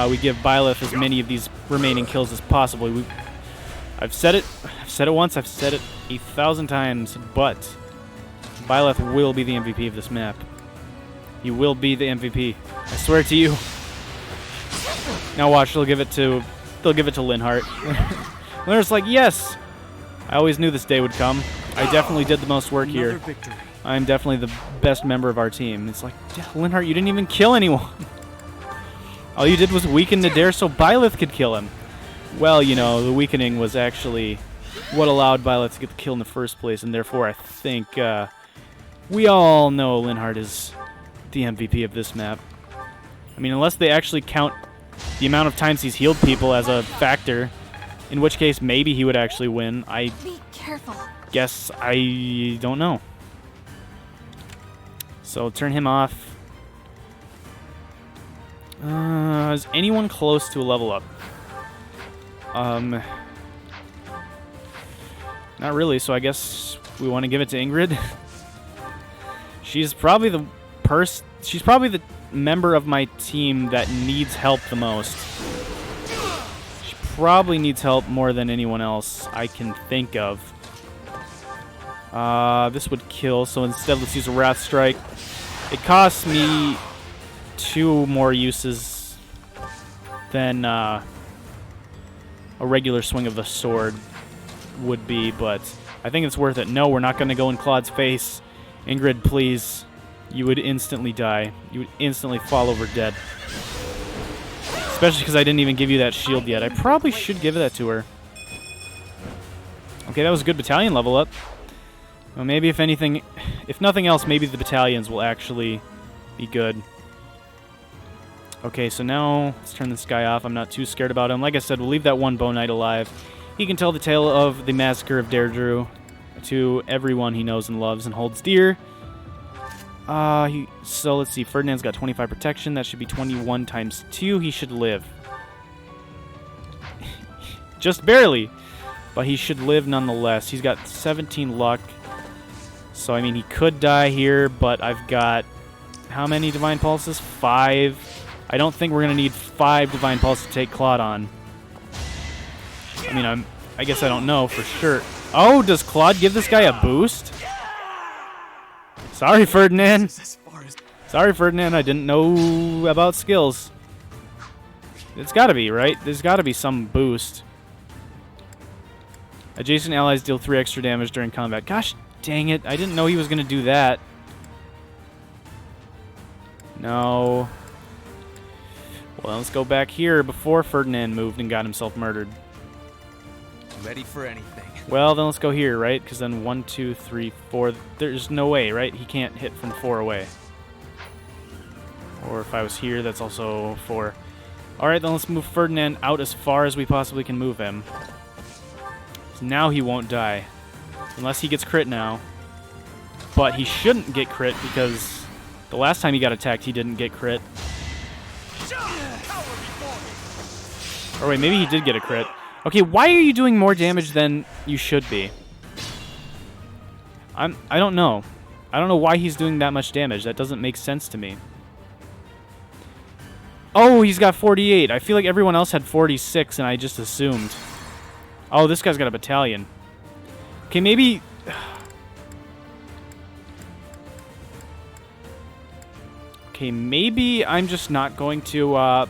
we give Byleth as many of these remaining kills as possible. I've said it once, I've said it 1,000 times, but Byleth will be the MVP of this map. He will be the MVP. I swear to you. Now watch, they'll give it to Linhardt. Linhardt's like, yes! I always knew this day would come. I definitely did the most work here. I'm definitely the best member of our team. It's like, Linhardt, you didn't even kill anyone. All you did was weaken Nadir so Byleth could kill him. Well, you know, the weakening was actually what allowed Byleth to get the kill in the first place, and therefore I think we all know Linhardt is the MVP of this map. I mean, unless they actually count the amount of times he's healed people as a factor, in which case maybe he would actually win. Be careful. Guess I don't know. So turn him off. Is anyone close to a level up? Not really, so I guess we want to give it to Ingrid. She's probably the member of my team that needs help the most. She probably needs help more than anyone else I can think of. This would kill, so instead let's use a Wrath Strike. It costs me 2 more uses than a regular swing of the sword would be, but I think it's worth it. No, we're not going to go in Claude's face. Ingrid, please. You would instantly die. You would instantly fall over dead. Especially because I didn't even give you that shield yet. I probably should give that to her. Okay, that was a good battalion level up. Well, maybe if nothing else, maybe the battalions will actually be good. Okay, so now let's turn this guy off. I'm not too scared about him. Like I said, we'll leave that one Bow Knight alive. He can tell the tale of the massacre of Deirdre to everyone he knows and loves and holds dear. So let's see. Ferdinand's got 25 protection. That should be 21 times 2. He should live. Just barely. But he should live nonetheless. He's got 17 luck. So, I mean, he could die here, but I've got... How many Divine Pulses? 5. I don't think we're going to need 5 Divine Pulses to take Claude on. I mean, I guess I don't know for sure. Oh, does Claude give this guy a boost? Sorry, Ferdinand. Sorry, Ferdinand. I didn't know about skills. It's got to be, right? There's got to be some boost. Adjacent allies deal 3 extra damage during combat. Gosh dang it. I didn't know he was going to do that. No. Well, let's go back here before Ferdinand moved and got himself murdered. Ready for anything. Well, then let's go here, right? Because then 1, 2, 3, 4. There's no way, right? He can't hit from 4 away. Or if I was here, that's also 4. Alright, then let's move Ferdinand out as far as we possibly can move him. So now he won't die. Unless he gets crit now. But he shouldn't get crit because the last time he got attacked, he didn't get crit. Or wait, maybe he did get a crit. Okay, why are you doing more damage than you should be? I don't know. I don't know why he's doing that much damage. That doesn't make sense to me. Oh, he's got 48. I feel like everyone else had 46, and I just assumed. Oh, this guy's got a battalion. Okay, maybe... Okay, maybe I'm just not going to,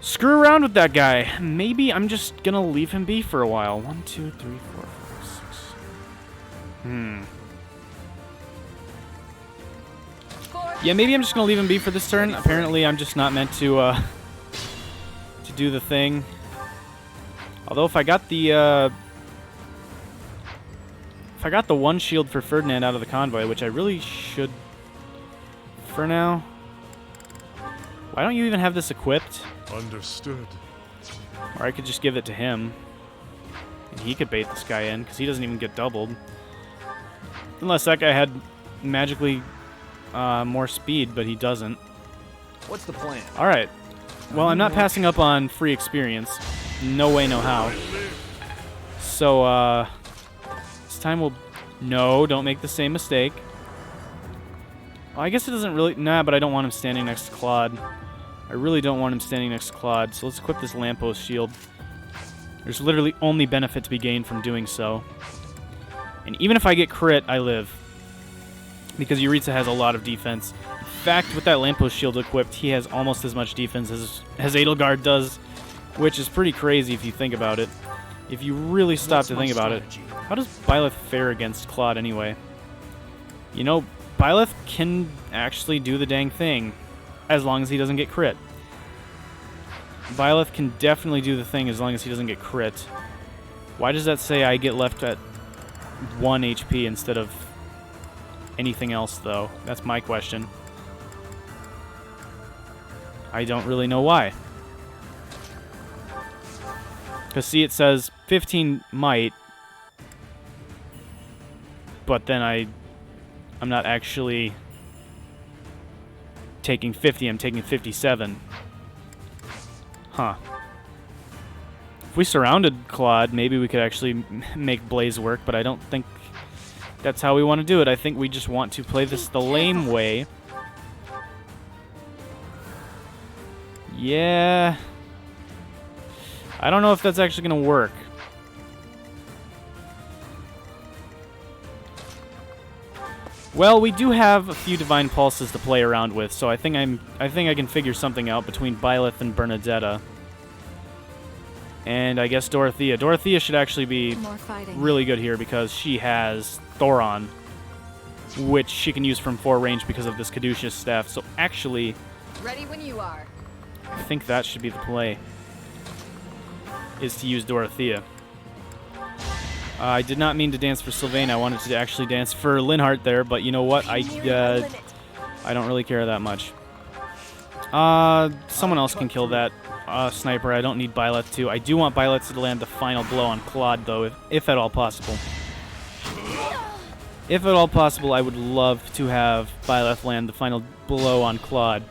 screw around with that guy. Maybe I'm just gonna leave him be for a while. 1, 2, 3, 4, 5, 6. Yeah, maybe I'm just gonna leave him be for this turn. Apparently, I'm just not meant to do the thing. Although, if I got the one shield for Ferdinand out of the convoy, which I really should for now. Why don't you even have this equipped? Understood. Or I could just give it to him. And he could bait this guy in, because he doesn't even get doubled. Unless that guy had magically more speed, but he doesn't. What's the plan? Alright. Well, I'm not passing up on free experience. No way, no how. So, this time we'll... No, don't make the same mistake. Well, I guess it doesn't really... Nah, but I don't want him standing next to Claude. I really don't want him standing next to Claude, so let's equip this lamppost shield. There's literally only benefit to be gained from doing so. And even if I get crit, I live. Because Yuritsa has a lot of defense. In fact, with that lamppost shield equipped, he has almost as much defense as Edelgard does, which is pretty crazy if you think about it. If you really stop to think about it. How does Byleth fare against Claude anyway? You know, Byleth can actually do the dang thing, as long as he doesn't get crit. Byleth can definitely do the thing as long as he doesn't get crit. Why does that say I get left at 1 HP instead of anything else, though? That's my question. I don't really know why. Because, see, it says 15 might, but then I'm not actually taking 50, I'm taking 57. Huh. If we surrounded Claude, maybe we could actually make Blaze work, but I don't think that's how we want to do it. I think we just want to play this the lame way. Yeah. I don't know if that's actually going to work. Well, we do have a few Divine Pulses to play around with, so I think I can figure something out between Byleth and Bernadetta. And I guess Dorothea. Dorothea should actually be really good here because she has Thoron, which she can use from 4 range because of this Caduceus staff. So actually, Ready when you are. I think that should be the play, is to use Dorothea. I did not mean to dance for Sylvain. I wanted to actually dance for Linhardt there, but you know what? I don't really care that much. Someone else can kill that sniper. I don't need Byleth to. I do want Byleth to land the final blow on Claude, though, if at all possible. If at all possible, I would love to have Byleth land the final blow on Claude.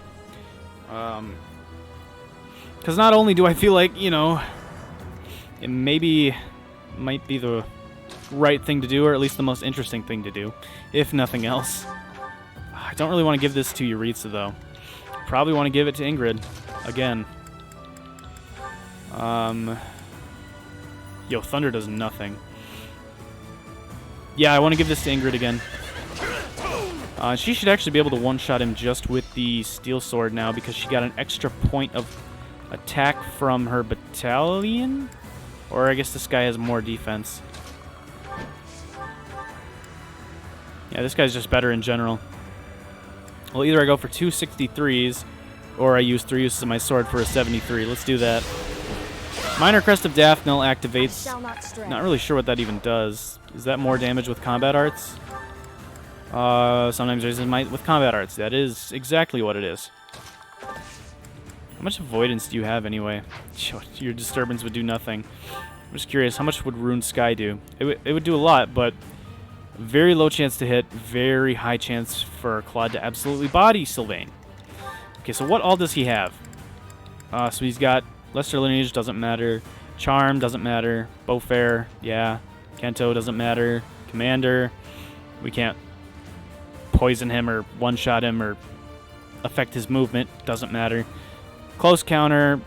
Because not only do I feel like, you know, it might be the right thing to do, or at least the most interesting thing to do, if nothing else. I don't really want to give this to Yuritsa, though. Probably want to give it to Ingrid again. Yo, Thunder does nothing. Yeah, I want to give this to Ingrid again. She should actually be able to one-shot him just with the Steel Sword now because she got an extra point of attack from her battalion? Or I guess this guy has more defense. Yeah, this guy's just better in general. Well, either I go for 2 63s, Or I use 3 uses of my sword for a 73. Let's do that. Minor Crest of Daphne activates. Not really sure what that even does. Is that more damage with combat arts? Sometimes raises might with combat arts. That is exactly what it is. How much avoidance do you have anyway? Your disturbance would do nothing. I'm just curious, how much would Rune Sky do? It would do a lot, but very low chance to hit, very high chance for Claude to absolutely body Sylvain. Okay, so what all does he have? So he's got Leicester Lineage, doesn't matter. Charm, doesn't matter. Beaufair, yeah. Kento, doesn't matter. Commander, we can't poison him or one-shot him or affect his movement, doesn't matter. Close counter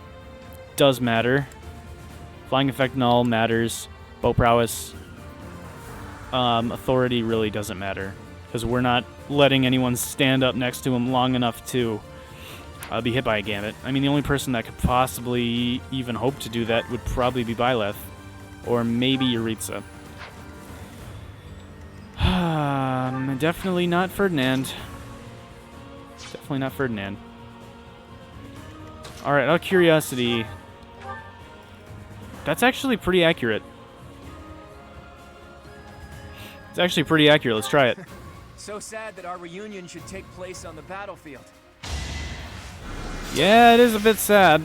does matter. Flying effect null matters. Bow prowess. Authority really doesn't matter because we're not letting anyone stand up next to him long enough to be hit by a gambit. I mean, the only person that could possibly even hope to do that would probably be Byleth or maybe Yuritsa. Definitely not Ferdinand. Definitely not Ferdinand. Alright, out of curiosity, that's actually pretty accurate. It's actually pretty accurate. Let's try it. So sad that our reunion should take place on the battlefield. Yeah, it is a bit sad.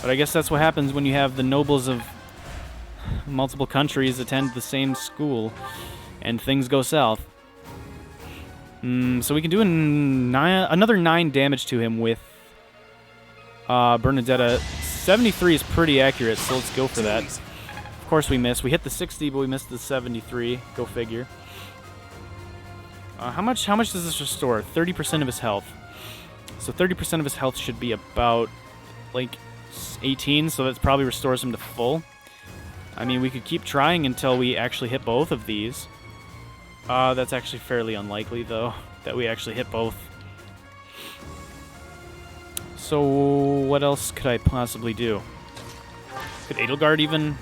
But I guess that's what happens when you have the nobles of multiple countries attend the same school and things go south. So we can do another 9 damage to him with Bernadetta. 73 is pretty accurate, so let's go for that. Of course we missed. We hit the 60, but we missed the 73. Go figure. How much does this restore? 30% of his health. So 30% of his health should be about, like, 18, so that probably restores him to full. I mean, we could keep trying until we actually hit both of these. That's actually fairly unlikely, though, that we actually hit both. So what else could I possibly do? Could Edelgard even...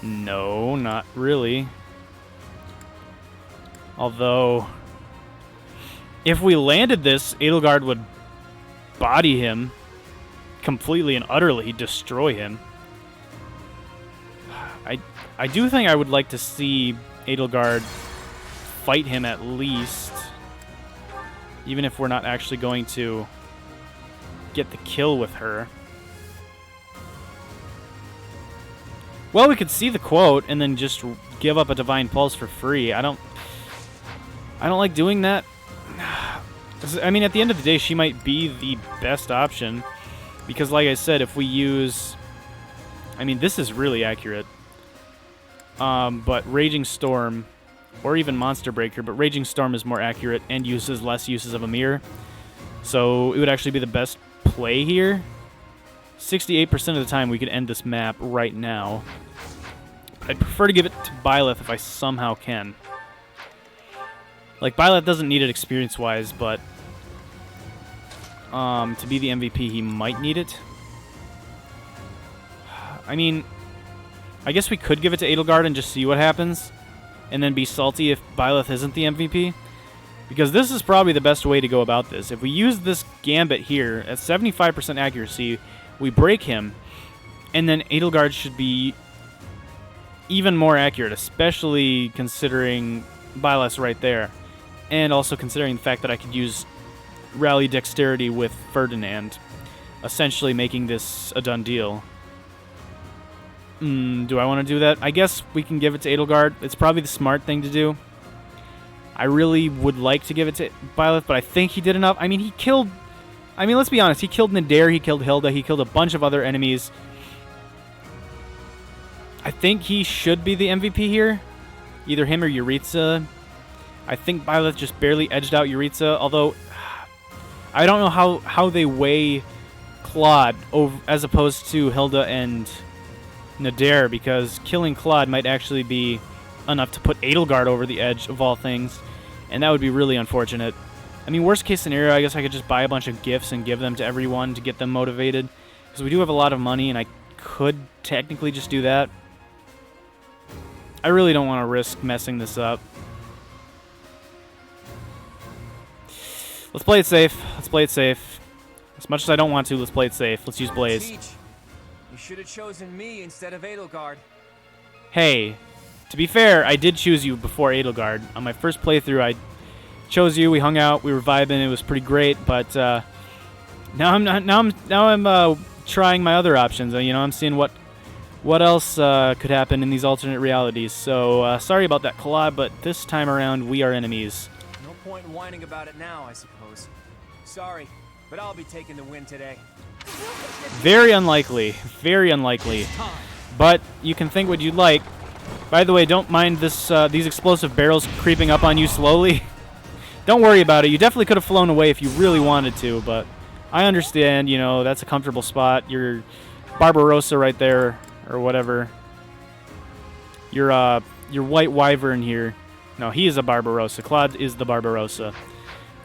No, not really. Although, if we landed this, Edelgard would body him completely and utterly, destroy him. I do think I would like to see Edelgard fight him at least, even if we're not actually going to get the kill with her. Well, we could see the quote and then just give up a Divine Pulse for free. I don't like doing that. I mean, at the end of the day, she might be the best option. Because, like I said, if we use... I mean, this is really accurate. But Raging Storm, or even Monster Breaker, but Raging Storm is more accurate and uses less uses of a mirror. So it would actually be the best play here. 68% of the time we could end this map right now. I'd prefer to give it to Byleth if I somehow can. Like, Byleth doesn't need it experience-wise, but to be the MVP, he might need it. I mean, I guess we could give it to Edelgard and just see what happens, and then be salty if Byleth isn't the MVP. Because this is probably the best way to go about this. If we use this Gambit here at 75% accuracy, we break him, and then Edelgard should be even more accurate, especially considering Byleth's right there. And also considering the fact that I could use Rally Dexterity with Ferdinand, essentially making this a done deal. Do I want to do that? I guess we can give it to Edelgard. It's probably the smart thing to do. I really would like to give it to Byleth, but I think he did enough. I mean, he killed... I mean, let's be honest. He killed Nadir, he killed Hilda, he killed a bunch of other enemies. I think he should be the MVP here. Either him or Yuritsa. I think Byleth just barely edged out Yuritsa, although I don't know how they weigh Claude as opposed to Hilda and Nadir, because killing Claude might actually be enough to put Edelgard over the edge of all things, and that would be really unfortunate. I mean, worst case scenario, I guess I could just buy a bunch of gifts and give them to everyone to get them motivated, because we do have a lot of money, and I could technically just do that. I really don't want to risk messing this up. Let's play it safe. Let's play it safe. As much as I don't want to, let's play it safe. Let's use Blaze. Teach. You should have chosen me instead of Edelgard. Hey, to be fair, I did choose you before Edelgard. On my first playthrough, I chose you. We hung out. We were vibing. It was pretty great. But now I'm trying my other options. You know, I'm seeing what else could happen in these alternate realities. So sorry about that, Claude. But this time around, we are enemies. No point in whining about it now, I suppose. Sorry, but I'll be taking the win today. Very unlikely. Very unlikely. But you can think what you'd like. By the way, don't mind these explosive barrels creeping up on you slowly. Don't worry about it. You definitely could have flown away if you really wanted to, but I understand, you know, that's a comfortable spot. Your Barbarossa right there, or whatever. Your white wyvern here. No, he is a Barbarossa. Claude is the Barbarossa.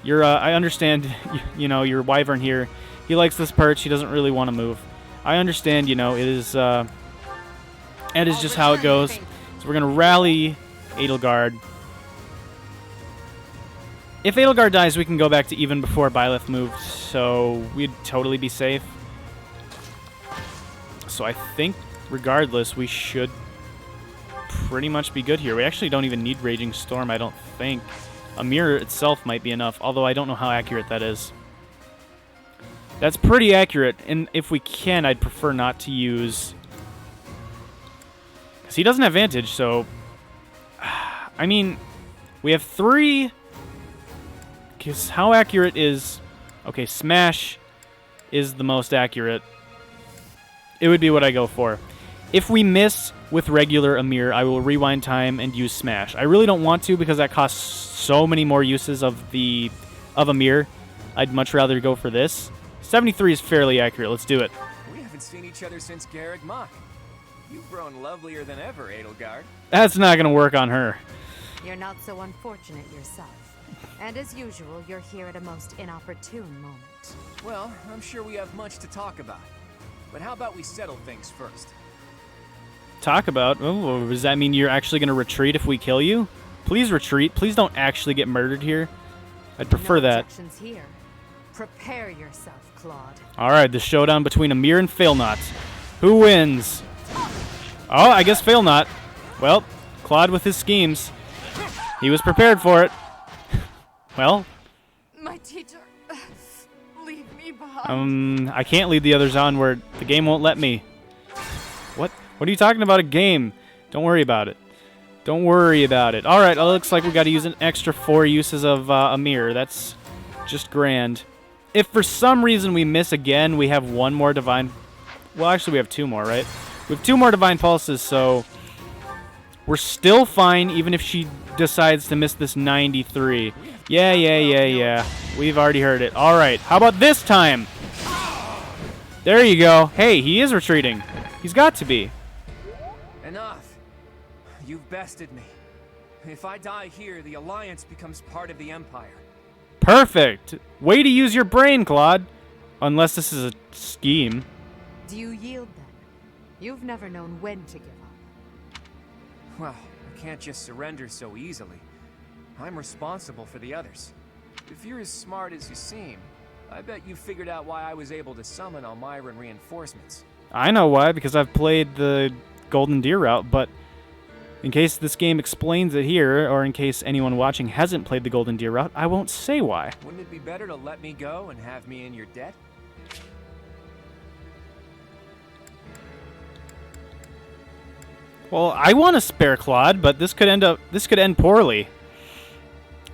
I understand, you know, your wyvern here. He likes this perch. He doesn't really want to move. I understand, you know, it is just how it goes. So we're going to rally Edelgard. If Edelgard dies, we can go back to even before Byleth moved, so we'd totally be safe. So I think, regardless, we should pretty much be good here. We actually don't even need Raging Storm, I don't think. A mirror itself might be enough, although I don't know how accurate that is. That's pretty accurate, and if we can, I'd prefer not to use... Because he doesn't have Vantage, so... I mean, we have 3... Because how accurate is... Okay, Smash is the most accurate. It would be what I go for. If we miss with regular Amir, I will rewind time and use Smash. I really don't want to because that costs so many more uses of Amir. I'd much rather go for this. 73 is fairly accurate. Let's do it. We haven't seen each other since Garrick Mach. You've grown lovelier than ever, Edelgard. That's not going to work on her. You're not so unfortunate yourself. And as usual, you're here at a most inopportune moment. Well, I'm sure we have much to talk about. But how about we settle things first? Talk about? Oh, does that mean you're actually going to retreat if we kill you? Please retreat. Please don't actually get murdered here. I'd prefer that. Objections here. Prepare yourself, Claude. All right, the showdown between Amir and Failnaught. Who wins? Oh, I guess Failnaught. Well, Claude with his schemes. He was prepared for it. Well, My teacher, leave me behind. I can't lead the others onward. The game won't let me. What? What are you talking about, a game? Don't worry about it. Don't worry about it. All right, it looks like we got to use an extra 4 uses of Amir. That's just grand. If for some reason we miss again, we have 1 more Divine... Well, actually, we have 2 more, right? We have 2 more Divine Pulses, so... We're still fine, even if she decides to miss this 93. Yeah. We've already heard it. All right, how about this time? There you go. Hey, he is retreating. He's got to be. Enough. You've bested me. If I die here, the Alliance becomes part of the Empire. Perfect. Way to use your brain, Claude. Unless this is a scheme. Do you yield then? You've never known when to give up. Well, I can't just surrender so easily. I'm responsible for the others. If you're as smart as you seem, I bet you figured out why I was able to summon Almiran reinforcements. I know why, because I've played the Golden Deer route, but in case this game explains it here, or in case anyone watching hasn't played the Golden Deer route, I won't say why. Wouldn't it be better to let me go and have me in your debt? Well, I want to spare Claude, but this could end poorly.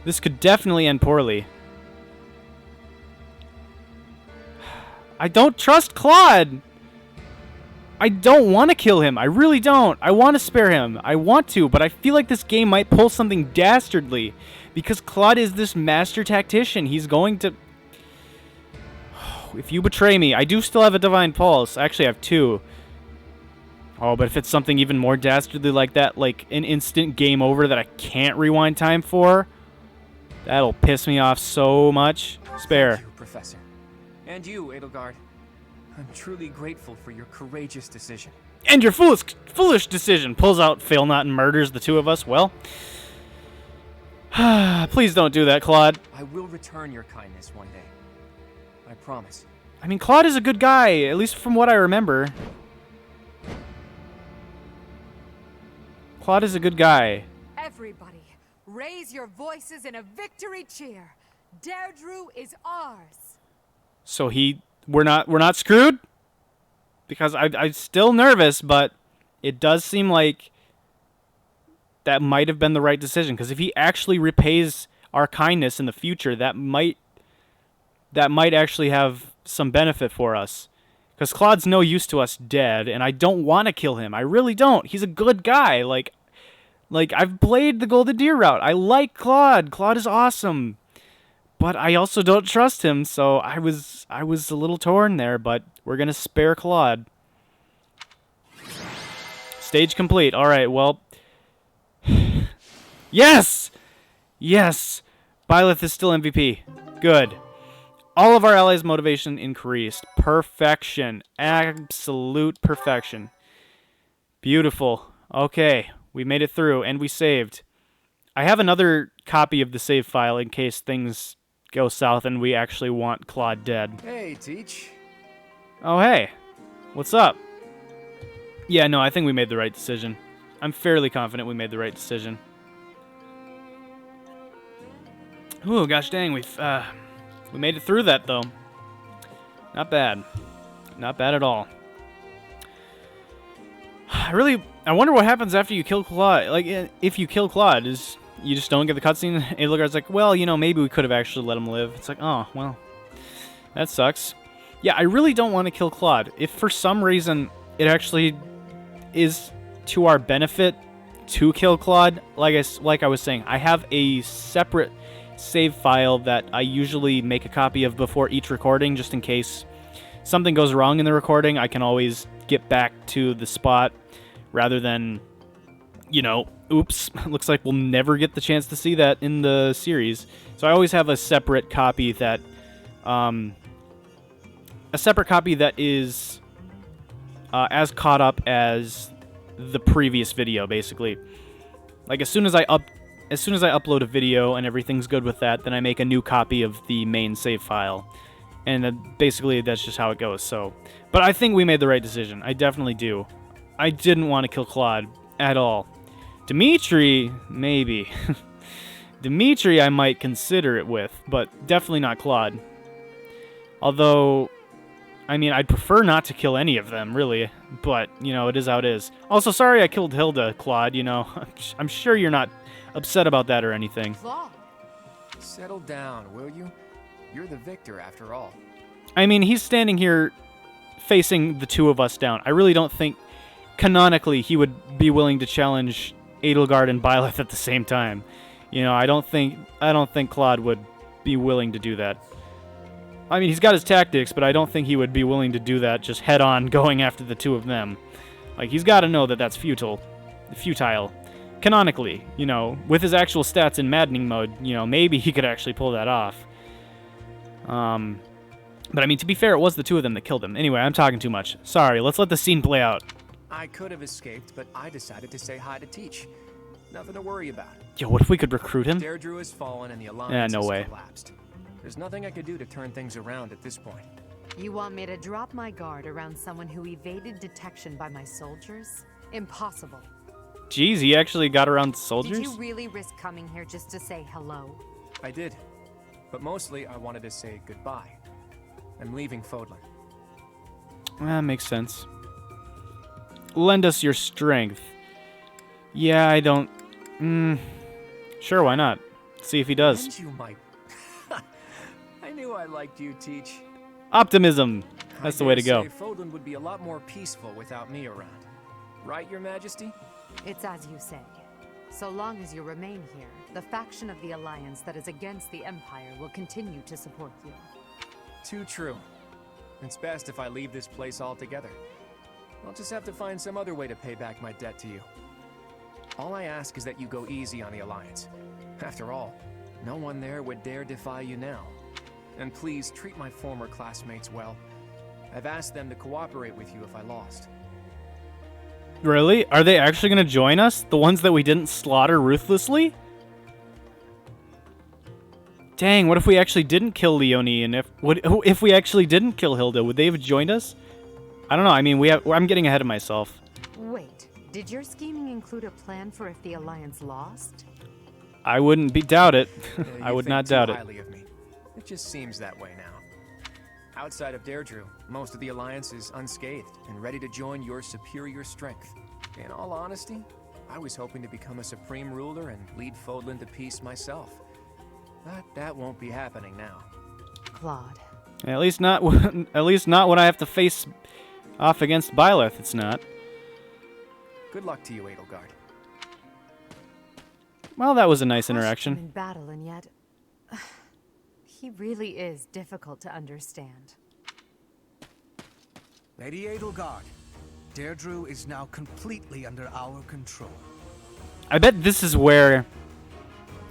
This could definitely end poorly. I don't trust Claude. I don't want to kill him. I really don't. I want to spare him. I want to, but I feel like this game might pull something dastardly because Claude is this master tactician. He's going to... If you betray me, I do still have a Divine Pulse. Actually, I have 2. Oh, but if it's something even more dastardly like that, like an instant game over that I can't rewind time for, that'll piss me off so much. Spare. Thank you, Professor. And you, Edelgard. I'm truly grateful for your courageous decision. And your foolish decision pulls out Failnaught and murders the 2 of us. Well, please don't do that, Claude. I will return your kindness one day. I promise. I mean, Claude is a good guy, at least from what I remember. Claude is a good guy. Everybody, raise your voices in a victory cheer. Deirdre is ours. So we're not screwed? Because I'm still nervous, but it does seem like that might have been the right decision. Because if he actually repays our kindness in the future, that might actually have some benefit for us. Because Claude's no use to us dead, and I don't want to kill him. I really don't. He's a good guy. Like I've played the Golden Deer route. I like Claude. Claude is awesome. But I also don't trust him, so I was a little torn there, but we're going to spare Claude. Stage complete. All right, well. Yes! Yes! Byleth is still MVP. Good. All of our allies' motivation increased. Perfection. Absolute perfection. Beautiful. Okay, we made it through, and we saved. I have another copy of the save file in case things go south and we actually want Claude dead. Hey, Teach. Oh, hey. What's up? Yeah, no, I think we made the right decision. I'm fairly confident we made the right decision. Ooh, gosh dang, we made it through that, though. Not bad. Not bad at all. I wonder what happens after you kill Claude. Like, if you kill Claude, you just don't get the cutscene? Edelgard's like, well, you know, maybe we could have actually let him live. It's like, oh, well, that sucks. Yeah, I really don't want to kill Claude. If for some reason it actually is to our benefit to kill Claude, like I was saying, I have a separate save file that I usually make a copy of before each recording, just in case something goes wrong in the recording. I can always get back to the spot rather than, you know, oops, looks like we'll never get the chance to see that in the series. So I always have a separate copy that is as caught up as the previous video, basically. Like as soon as I upload a video and everything's good with that, then I make a new copy of the main save file. And basically that's just how it goes. So, but I think we made the right decision. I definitely do. I didn't want to kill Claude at all. Dimitri, maybe. Dimitri I might consider it with, but definitely not Claude. Although, I mean, I'd prefer not to kill any of them, really. But, you know, it is how it is. Also, sorry I killed Hilda, Claude, you know. I'm sure you're not upset about that or anything. Claude. Settle down, will you? You're the victor, after all. I mean, he's standing here facing the two of us down. I really don't think, canonically, he would be willing to challenge Edelgard and Byleth at the same time. You know, I don't think Claude would be willing to do that. I mean, he's got his tactics, but I don't think he would be willing to do that just head-on going after the two of them. Like, he's got to know that that's futile. Canonically, you know, with his actual stats in Maddening mode, you know, maybe he could actually pull that off. But I mean, to be fair, it was the two of them that killed him. Anyway, I'm talking too much. Sorry, let's let the scene play out. I could have escaped, but I decided to say hi to Teach. Nothing to worry about. Yo, what if we could recruit him? Deirdre has fallen and the Alliance no has way. collapsed. There's nothing I could do to turn things around at this point. You want me to drop my guard around someone who evaded detection by my soldiers? Impossible. Jeez, he actually got around soldiers? Did you really risk coming here just to say hello? I did. But mostly, I wanted to say goodbye. I'm leaving Fodlan. That makes sense. Lend us your strength. Yeah, I don't... Sure, why not? See if he does. Lend you my... I knew I liked you, Teach. Optimism. That's the way to go. Fodlan would be a lot more peaceful without me around. Right, Your Majesty? It's as you say. So long as you remain here, the faction of the Alliance that is against the Empire will continue to support you. Too true. It's best if I leave this place altogether. I'll just have to find some other way to pay back my debt to you. All I ask is that you go easy on the Alliance. After all, no one there would dare defy you now. And please treat my former classmates well. I've asked them to cooperate with you if I lost. Really? Are they actually going to join us? The ones that we didn't slaughter ruthlessly? Dang, what if we actually didn't kill Leonie, and if we actually didn't kill Hilda, would they have joined us? I don't know. I mean, I'm getting ahead of myself. Wait, did your scheming include a plan for if the Alliance lost? I wouldn't doubt it. I You would think not too doubt it. highly of me. It just seems that way now. Outside of Deirdre, most of the Alliance is unscathed and ready to join your superior strength. In all honesty, I was hoping to become a supreme ruler and lead Fodlan to peace myself. But that won't be happening now. Claude. At least not. At least not when I have to face off against Byleth. It's not. Good luck to you, Edelgard. Well, that was a nice In interaction. battle, and yet he really is difficult to understand. Lady Edelgard, Deirdre is now completely under our control. I bet this is where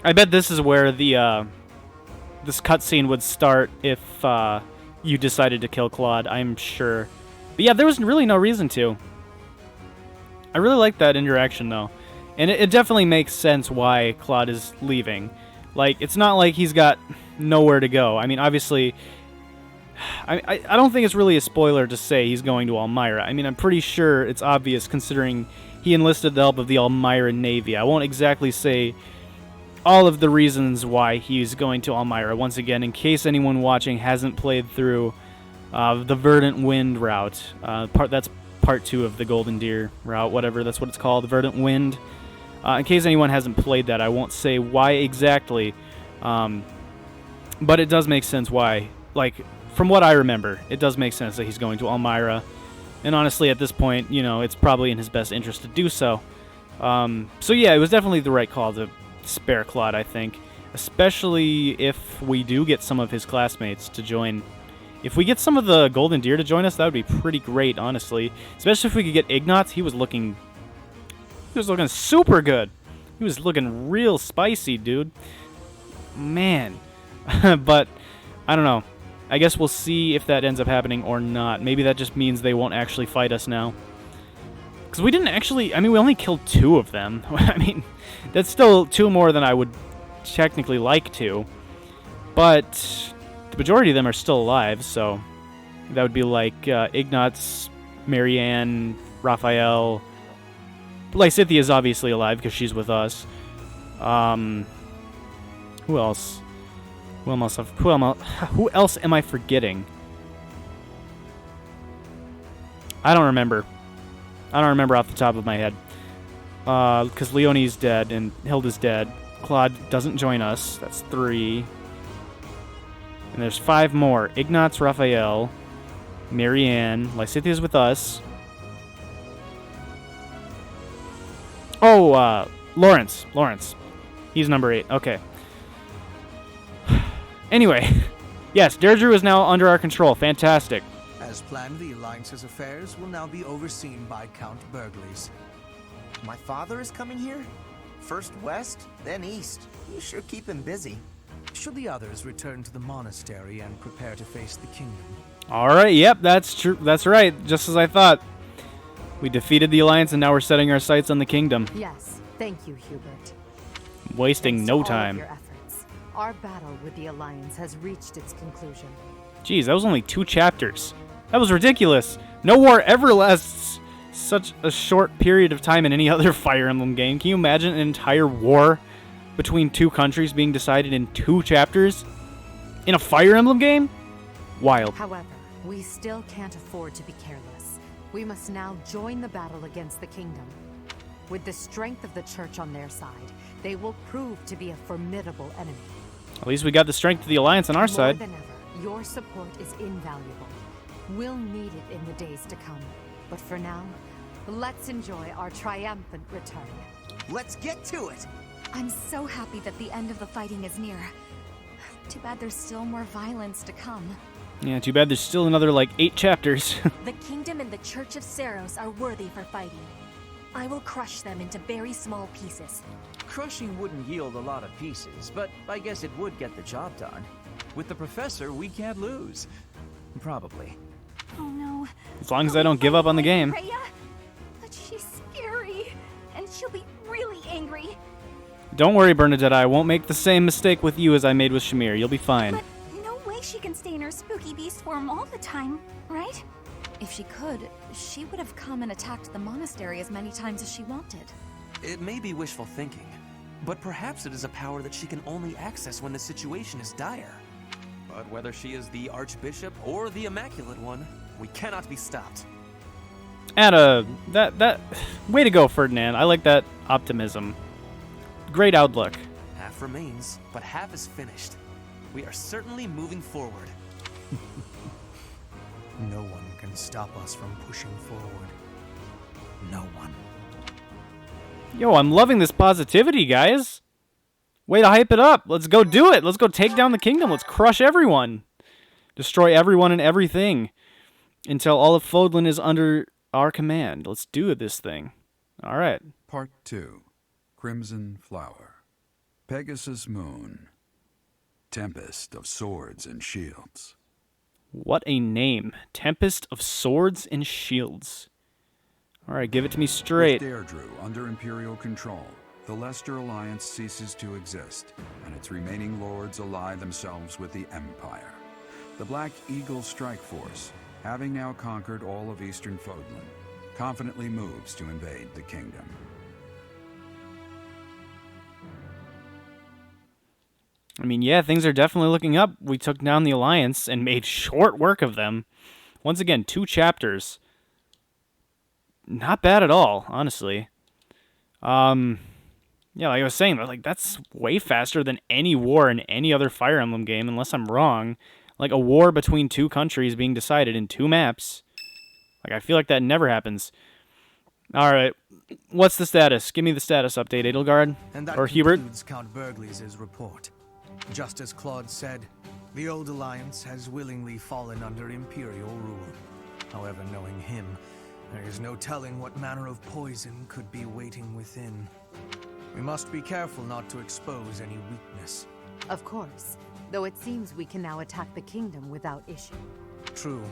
the this cutscene would start if you decided to kill Claude. I'm sure. But yeah, there was really no reason to. I really like that interaction though, and it definitely makes sense why Claude is leaving. Like, it's not like he's got nowhere to go. I mean, obviously, I don't think it's really a spoiler to say he's going to Almyra. I mean, I'm pretty sure it's obvious considering he enlisted the help of the Almyra Navy. I won't exactly say all of the reasons why he's going to Almyra. Once again, in case anyone watching hasn't played through the Verdant Wind route, that's part 2 of the Golden Deer route, whatever, that's what it's called, the Verdant Wind. In case anyone hasn't played that, I won't say why exactly, but it does make sense why. Like, from what I remember, it does make sense that he's going to Almyra, and honestly, at this point, you know, it's probably in his best interest to do so. So yeah, it was definitely the right call to spare Claude, I think, especially if we do get some of his classmates to join. If we get some of the Golden Deer to join us, that would be pretty great, honestly. Especially if we could get Ignatz. He was looking super good. He was looking real spicy, dude. Man. But, I don't know. I guess we'll see if that ends up happening or not. Maybe that just means they won't actually fight us now. Because we didn't actually... I mean, we only killed 2 of them. I mean, that's still 2 more than I would technically like to. But the majority of them are still alive, so... That would be like Ignatz, Marianne, Raphael... Lysithea is obviously alive because she's with us. Who else? Who else am I forgetting? I don't remember. I don't remember off the top of my head. Because Leonie's dead and Hilda's dead. Claude doesn't join us. That's 3. And there's 5 more. Ignatz, Raphael, Marianne, Lysithea's with us. Oh, Lawrence. He's number 8. Okay. Anyway, yes, Deirdre is now under our control. Fantastic. As planned, the Alliance's affairs will now be overseen by Count Burgles. My father is coming here? First west, then east. You sure keep him busy. Should the others return to the monastery and prepare to face the kingdom? All right, yep, that's true. That's right, just as I thought. We defeated the Alliance, and now we're setting our sights on the kingdom. Yes, thank you, Hubert. Wasting Thanks no to all of time. your efforts, our battle with the Alliance has reached its conclusion. Jeez, that was only 2 chapters. That was ridiculous. No war ever lasts such a short period of time in any other Fire Emblem game. Can you imagine an entire war between 2 countries being decided in 2 chapters? In a Fire Emblem game? Wild. However, we still can't afford to be careless. We must now join the battle against the kingdom. With the strength of the church on their side, they will prove to be a formidable enemy. At least we got the strength of the Alliance on our side. More than ever, your support is invaluable. We'll need it in the days to come. But for now, let's enjoy our triumphant return. Let's get to it! I'm so happy that the end of the fighting is near. Too bad there's still more violence to come. Yeah, too bad there's still another, 8 chapters. The kingdom and the Church of Seiros are worthy for fighting. I will crush them into very small pieces. Crushing wouldn't yield a lot of pieces, but I guess it would get the job done. With the professor, we can't lose. Probably. Oh no. As long as I don't give up on the game. Freya? But she's scary, and she'll be really angry. Don't worry, Bernadette. I won't make the same mistake with you as I made with Shamir. You'll be fine. But no way she can stay in her spooky beast form all the time, right? If she could, she would have come and attacked the monastery as many times as she wanted. It may be wishful thinking, but perhaps it is a power that she can only access when the situation is dire. But whether she is the Archbishop or the Immaculate One, we cannot be stopped. That way to go, Ferdinand. I like that optimism. Great outlook. Half remains, but half is finished. We are certainly moving forward. No one can stop us from pushing forward. No one. Yo, I'm loving this positivity, guys. Way to hype it up. Let's go do it. Let's go take down the kingdom. Let's crush everyone. Destroy everyone and everything until all of Fodlan is under our command. Let's do this thing. All right. Part 2. Crimson Flower. Pegasus Moon. Tempest of Swords and Shields. What a name. Tempest of Swords and Shields. All right, give it to me straight. With Deirdre under Imperial control, the Leicester Alliance ceases to exist, and its remaining lords ally themselves with the Empire. The Black Eagle Strike Force, having now conquered all of Eastern Fodlan, confidently moves to invade the kingdom. I mean, yeah, things are definitely looking up. We took down the Alliance and made short work of them. Once again, 2 chapters. Not bad at all, honestly. Yeah, like I was saying, like that's way faster than any war in any other Fire Emblem game, unless I'm wrong. Like a war between 2 countries being decided in 2 maps. Like I feel like that never happens. All right, what's the status? Give me the status update, Edelgard And that or Hubert. concludes Count Burgley's report. Just as Claude said, the old Alliance has willingly fallen under Imperial rule. However, knowing him, there is no telling what manner of poison could be waiting within. We must be careful not to expose any weakness. Of course, though it seems we can now attack the kingdom without issue. True.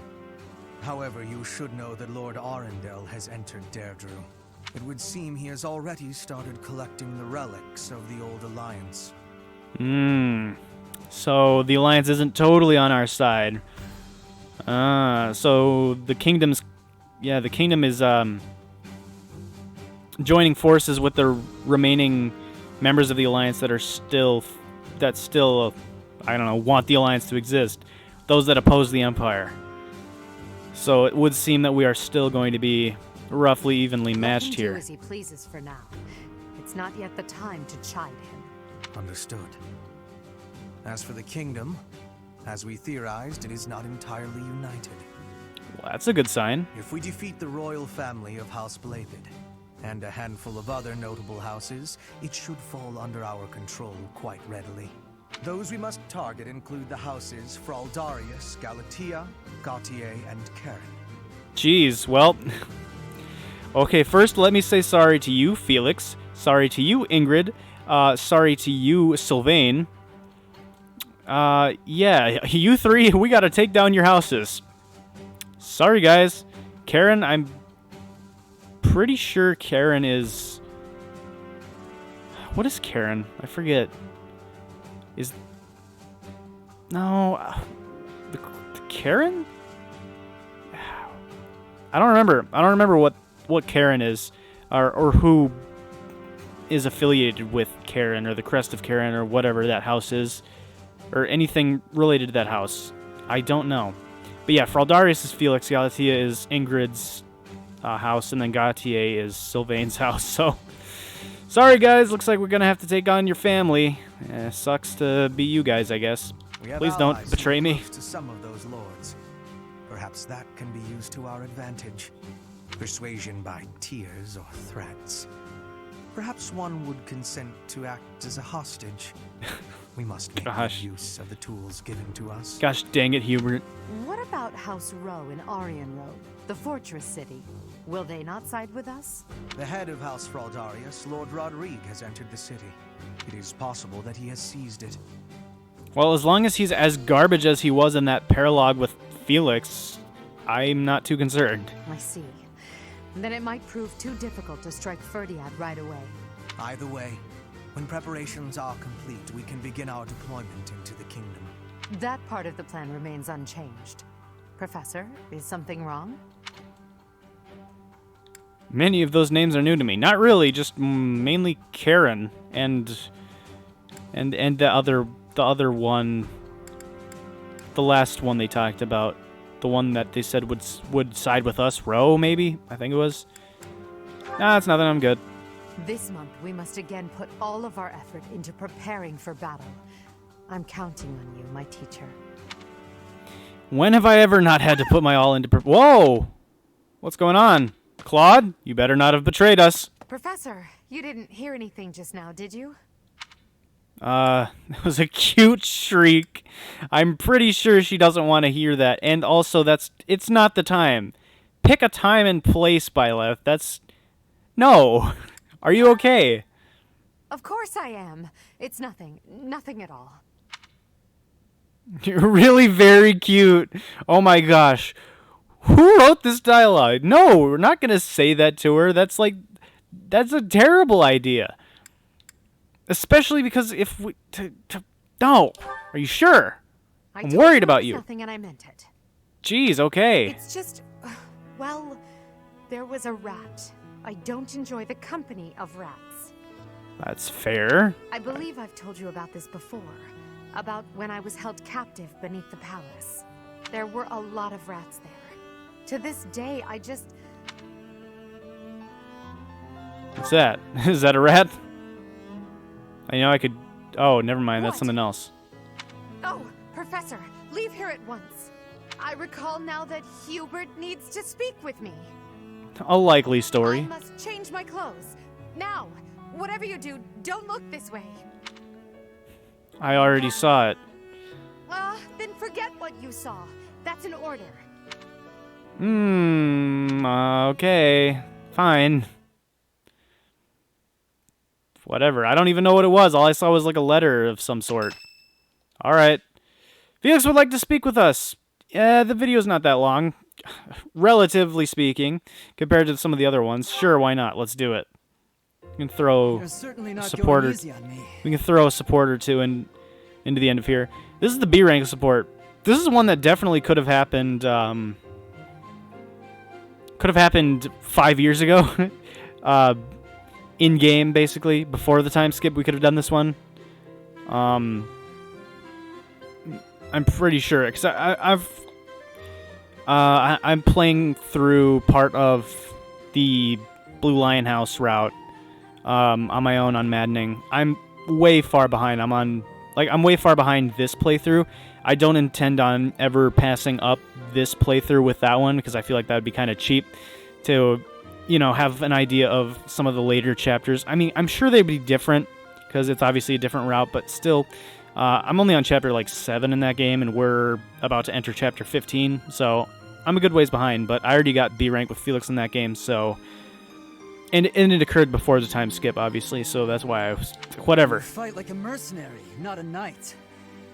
However, you should know that Lord Arundel has entered Deirdre. It would seem he has already started collecting the relics of the old Alliance. So the Alliance isn't totally on our side. So the kingdom's... Yeah, the kingdom is joining forces with the remaining members of the Alliance that are still... I don't know, want the Alliance to exist. Those that oppose the Empire. So it would seem that we are still going to be roughly evenly matched here. Let him do as he pleases for now. It's not yet the time to chide him. Understood. As for the kingdom, as we theorized, it is not entirely united. Well, that's a good sign. If we defeat the royal family of House Blaidd, and a handful of other notable houses, it should fall under our control quite readily. Those we must target include the houses Fraldarius, Galatea, Gautier, and Karen. Jeez, well... Okay, first let me say sorry to you, Felix. Sorry to you, Ingrid. Sorry to you, Sylvain. Yeah, you 3, we gotta take down your houses. Sorry, guys. Karen, I'm pretty sure Karen is... What is Karen? I forget. No... The Karen? I don't remember. I don't remember what Karen is. Or who is affiliated with Karen, or the Crest of Karen, or whatever that house is. Or anything related to that house. I don't know. But yeah, Fraldarius is Felix, Galatea is Ingrid's house, and then Gautier is Sylvain's house. So, sorry guys, looks like we're gonna have to take on your family. Sucks to be you guys, I guess. Please don't betray me. To some of those lords. Perhaps that can be used to our advantage. Persuasion by tears or threats. Perhaps one would consent to act as a hostage. We must make good use of the tools given to us. Gosh dang it, Hubert. What about House Rowe in Aryan Road, the fortress city? Will they not side with us? The head of House Fraldarius, Lord Rodrigue, has entered the city. It is possible that he has seized it. Well, as long as he's as garbage as he was in that paralogue with Felix, I'm not too concerned. I see. Then it might prove too difficult to strike Ferdiad right away. Either way, When preparations are complete, we can begin our deployment into the kingdom. That part of the plan remains unchanged. Professor, is something wrong? Many of those names are new to me. Not really, just mainly Karen and the other one, the last one they talked about, the one that they said would side with us, Ro, maybe? I think it was. Nah, it's nothing. I'm good. This month, we must again put all of our effort into preparing for battle. I'm counting on you, my teacher. When have I ever not had to put my all into Whoa! What's going on? Claude, you better not have betrayed us. Professor, you didn't hear anything just now, did you? It was a cute shriek. I'm pretty sure she doesn't want to hear that. And also, it's not the time. Pick a time and place, Byleth. No. Are you okay? Of course I am. It's nothing. Nothing at all. You're really very cute. Oh my gosh. Who wrote this dialogue? No, we're not going to say that to her. That's a terrible idea. Especially because if we... No. Are you sure? I'm worried about you. Nothing, and I meant it. Jeez, okay. It's just... Well, there was a rat. I don't enjoy the company of rats. That's fair. I believe I've told you about this before. About when I was held captive beneath the palace. There were a lot of rats there. To this day, I just... What's that? Is that a rat? I know I could... Oh, never mind. That's something else. Oh, Professor, leave here at once. I recall now that Hubert needs to speak with me. A likely story. I must change my clothes. Now, whatever you do, don't look this way. I already saw it. Then forget what you saw. That's an order. Okay. Fine. Whatever. I don't even know what it was. All I saw was like a letter of some sort. Alright. Felix would like to speak with us. Yeah, the video's not that long. Relatively speaking. Compared to some of the other ones. Sure, why not? Let's do it. We can throw a supporter. We can throw a support or two into the end of here. This is the B rank support. This is one that definitely could have happened. Could have happened 5 years ago. In game, basically, before the time skip, we could have done this one. I'm pretty sure because I'm playing through part of the Blue Lion House route on my own on Maddening. I'm way far behind. I'm way far behind this playthrough. I don't intend on ever passing up this playthrough with that one because I feel like that would be kind of cheap to, have an idea of some of the later chapters. I mean, I'm sure they'd be different because it's obviously a different route, but still, I'm only on chapter 7 in that game, and we're about to enter chapter 15, so I'm a good ways behind, but I already got B rank with Felix in that game, so... And it occurred before the time skip, obviously, so that's why I was... Whatever. You fight like a mercenary, not a knight.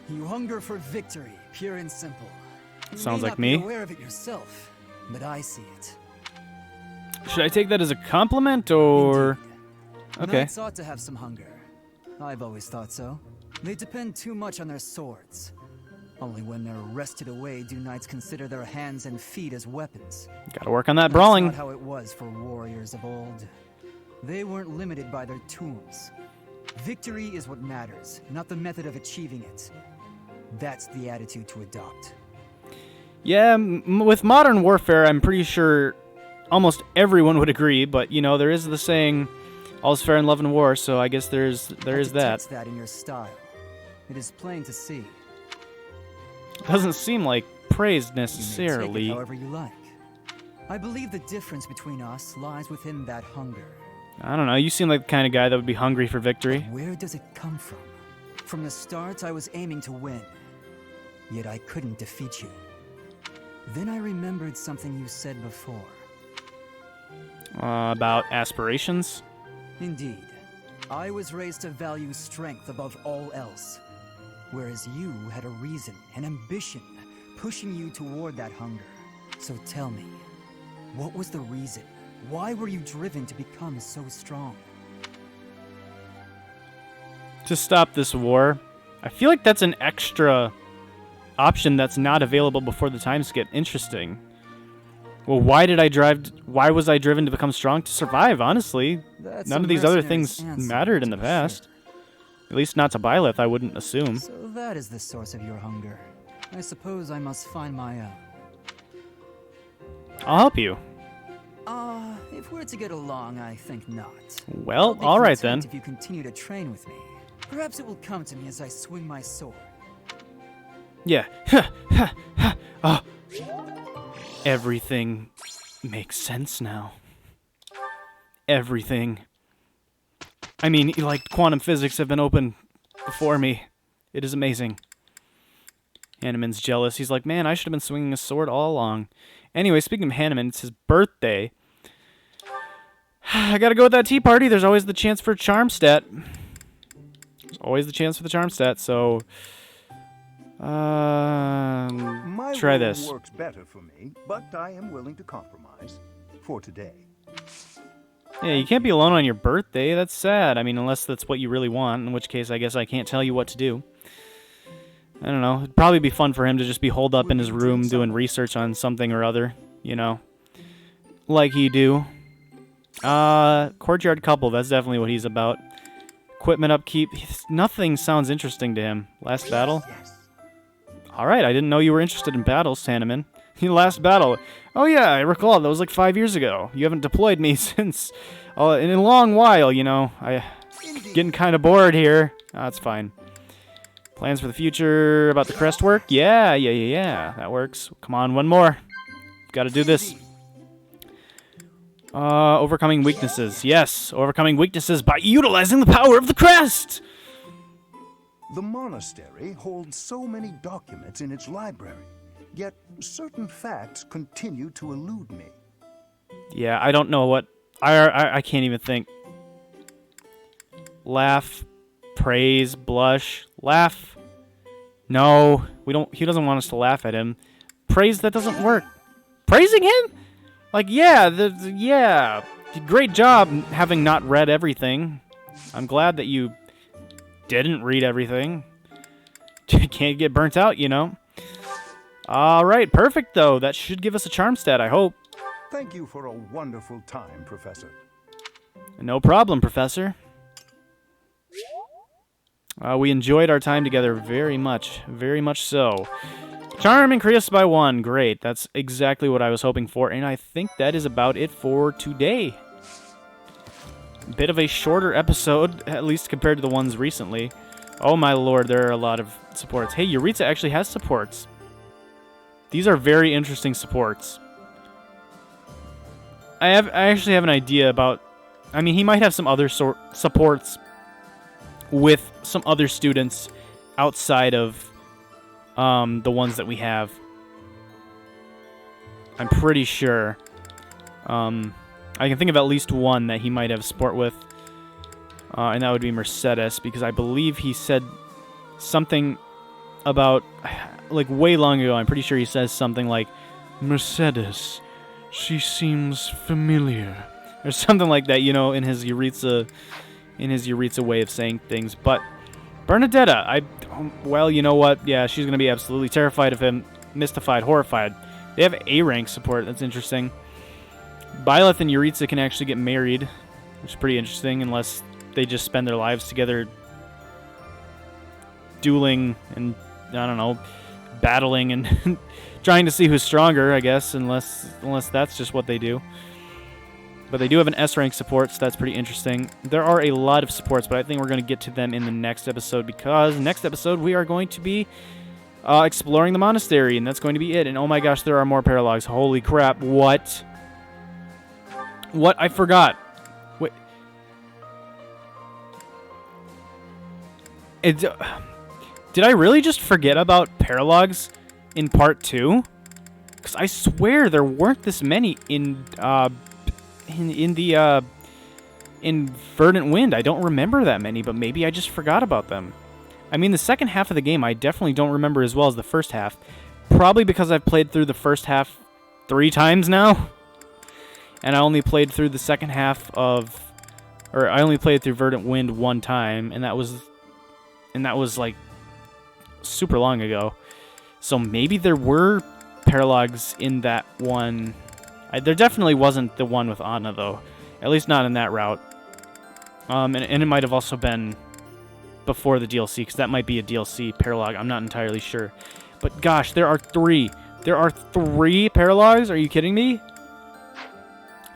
You hunger for victory, pure and simple. Sounds like me. You may not be aware of it yourself, but I see it. Should I take that as a compliment, or... Indeed. Okay. Knights ought to have some hunger. I've always thought so. They depend too much on their swords. Only when they're wrested away do knights consider their hands and feet as weapons. Gotta work on that brawling. That's not how it was for warriors of old. They weren't limited by their tools. Victory is what matters, not the method of achieving it. That's the attitude to adopt. Yeah, with modern warfare, I'm pretty sure almost everyone would agree, but, there is the saying, all's fair in love and war, so I guess there is that. That in your style. It is plain to see. Doesn't seem like praise necessarily. You may take it however you like. I believe the difference between us lies within that hunger. I don't know, you seem like the kind of guy that would be hungry for victory. But where does it come from? From the start, I was aiming to win. Yet I couldn't defeat you. Then I remembered something you said before. About aspirations? Indeed. I was raised to value strength above all else. Whereas you had a reason, an ambition, pushing you toward that hunger. So tell me, what was the reason? Why were you driven to become so strong? to stop this war. I feel like that's an extra option that's not available before the time skip. Interesting. Well, why was I driven to become strong? To survive, honestly. That's None a of these other mercenary's things answer, mattered in the to be past. sure. At least not to Byleth, I wouldn't assume. So that is the source of your hunger. I suppose I must find my own. I'll help you. If we're to get along, I think not. Well, all right then. If you continue to train with me, perhaps it will come to me as I swing my sword. Yeah. Oh. Everything makes sense now. Everything. I mean, like, quantum physics have been open before me. It is amazing. Hanneman's jealous. He's like, man, I should have been swinging a sword all along. Anyway, speaking of Hanneman, it's his birthday. I gotta go with that tea party. There's always the chance for a charm stat. There's always the chance for the charm stat, so... try this. Works better for me, but I am willing to compromise for today. Yeah, you can't be alone on your birthday. That's sad. I mean, unless that's what you really want, in which case I guess I can't tell you what to do. I don't know. It'd probably be fun for him to just be holed up in his room doing research on something or other, you know. Like he do. Courtyard couple, that's definitely what he's about. Equipment upkeep. Nothing sounds interesting to him. Last battle? Alright, I didn't know you were interested in battles, Hanneman. Last battle. Oh yeah, I recall. That was like 5 years ago. You haven't deployed me since... in a long while, you know. Getting kind of bored here. That's fine. Plans for the future about the crest work? Yeah. That works. Come on, one more. Gotta do this. Overcoming weaknesses. Yes, overcoming weaknesses by utilizing the power of the crest! The monastery holds so many documents in its library, yet certain facts continue to elude me. Yeah, I don't know what... I can't even think. Laugh. Praise. Blush. Laugh. No, we don't... He doesn't want us to laugh at him. Praise, that doesn't work. Praising him? Like, yeah, yeah. Great job having not read everything. I'm glad that you didn't read everything. Can't get burnt out, you know. Alright, perfect, though. That should give us a charm stat, I hope. Thank you for a wonderful time, Professor. No problem, Professor. We enjoyed our time together very much so. Charm increased by 1. Great. That's exactly what I was hoping for, and I think that is about it for today. Bit of a shorter episode, at least compared to the ones recently. Oh my lord, there are a lot of supports. Hey, Yuritsa actually has supports. These are very interesting supports. I actually have an idea about... I mean, he might have some other supports with some other students outside of the ones that we have. I'm pretty sure. I can think of at least one that he might have support with. And that would be Mercedes, because I believe he said something about, like, way long ago, I'm pretty sure he says something like, Mercedes, she seems familiar. Or something like that, you know, in his Yuritsa way of saying things. But Bernadetta, well, you know what? Yeah, she's going to be absolutely terrified of him, mystified, horrified. They have A-rank support. That's interesting. Byleth and Yuritsa can actually get married, which is pretty interesting, unless they just spend their lives together dueling and, I don't know, battling and trying to see who's stronger, I guess, unless that's just what they do. But they do have an S-rank support, so that's pretty interesting. There are a lot of supports, but I think we're going to get to them in the next episode, because next episode we are going to be exploring the monastery, and that's going to be it. And oh my gosh, there are more paralogs. Holy crap, what? What? I forgot. Wait. Did I really just forget about paralogs in part 2? Because I swear there weren't this many in Verdant Wind. I don't remember that many, but maybe I just forgot about them. I mean, the second half of the game I definitely don't remember as well as the first half. Probably because I've played through the first half 3 times now. And I only played through the second half of... Or I only played through Verdant Wind 1 time, and that was and that was like super long ago. So maybe there were paralogs in that one. There definitely wasn't the one with Anna, though. At least not in that route. And it might have also been before the DLC, because that might be a DLC paralog. I'm not entirely sure. But gosh, there are 3. There are 3 paralogs? Are you kidding me?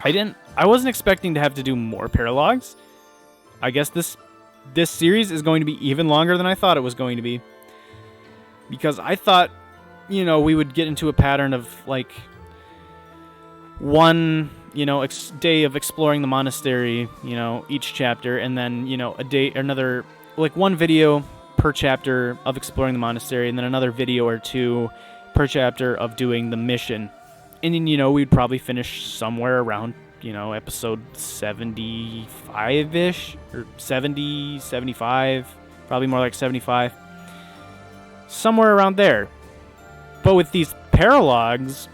I wasn't expecting to have to do more paralogs. I guess this series is going to be even longer than I thought it was going to be. Because I thought, you know, we would get into a pattern of, like, one, you know, day of exploring the monastery, you know, each chapter, and then, you know, a day, another, like, one video per chapter of exploring the monastery, and then another video or 2 per chapter of doing the mission. And then, you know, we'd probably finish somewhere around, you know, episode 75-ish, or 70, 75, probably more like 75. Somewhere around there. But with these paralogs,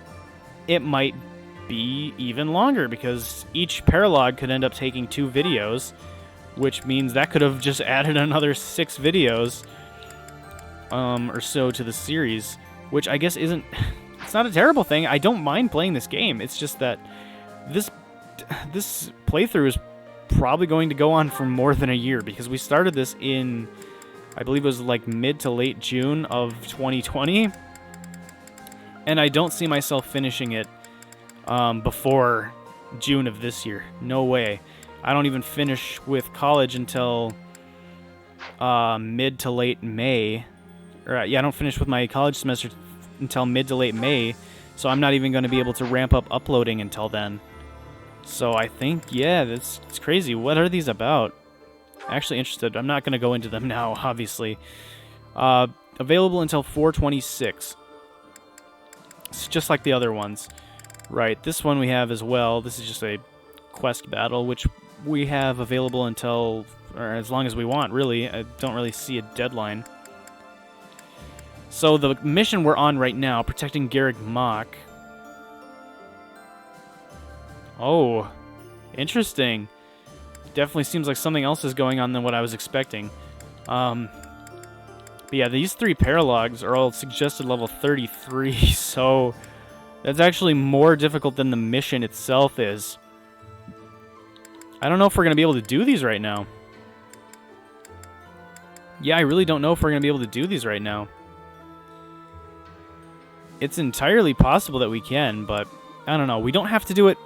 it might be even longer, because each paralog could end up taking 2 videos, which means that could have just added another 6 videos or so to the series, which I guess isn't... It's not a terrible thing. I don't mind playing this game. It's just that this playthrough is probably going to go on for more than a year, because we started this in, I believe it was like mid to late June of 2020, and I don't see myself finishing it before June of this year. No way. I don't even finish with college until mid to late May. I don't finish with my college semester until mid to late May, so I'm not even going to be able to ramp up uploading until then. So I think, yeah, it's crazy. What are these about? Actually interested. I'm not going to go into them now, obviously. Available until 4/26. It's just like the other ones. Right, this one we have as well. This is just a quest battle, which we have available until, or as long as we want, really. I don't really see a deadline. So the mission we're on right now, protecting Garrick Mach. Oh, interesting. Definitely seems like something else is going on than what I was expecting. But yeah, these 3 paralogs are all suggested level 33, so that's actually more difficult than the mission itself is. I don't know if we're going to be able to do these right now. Yeah, I really don't know if we're going to be able to do these right now. It's entirely possible that we can, but I don't know. We don't have to do it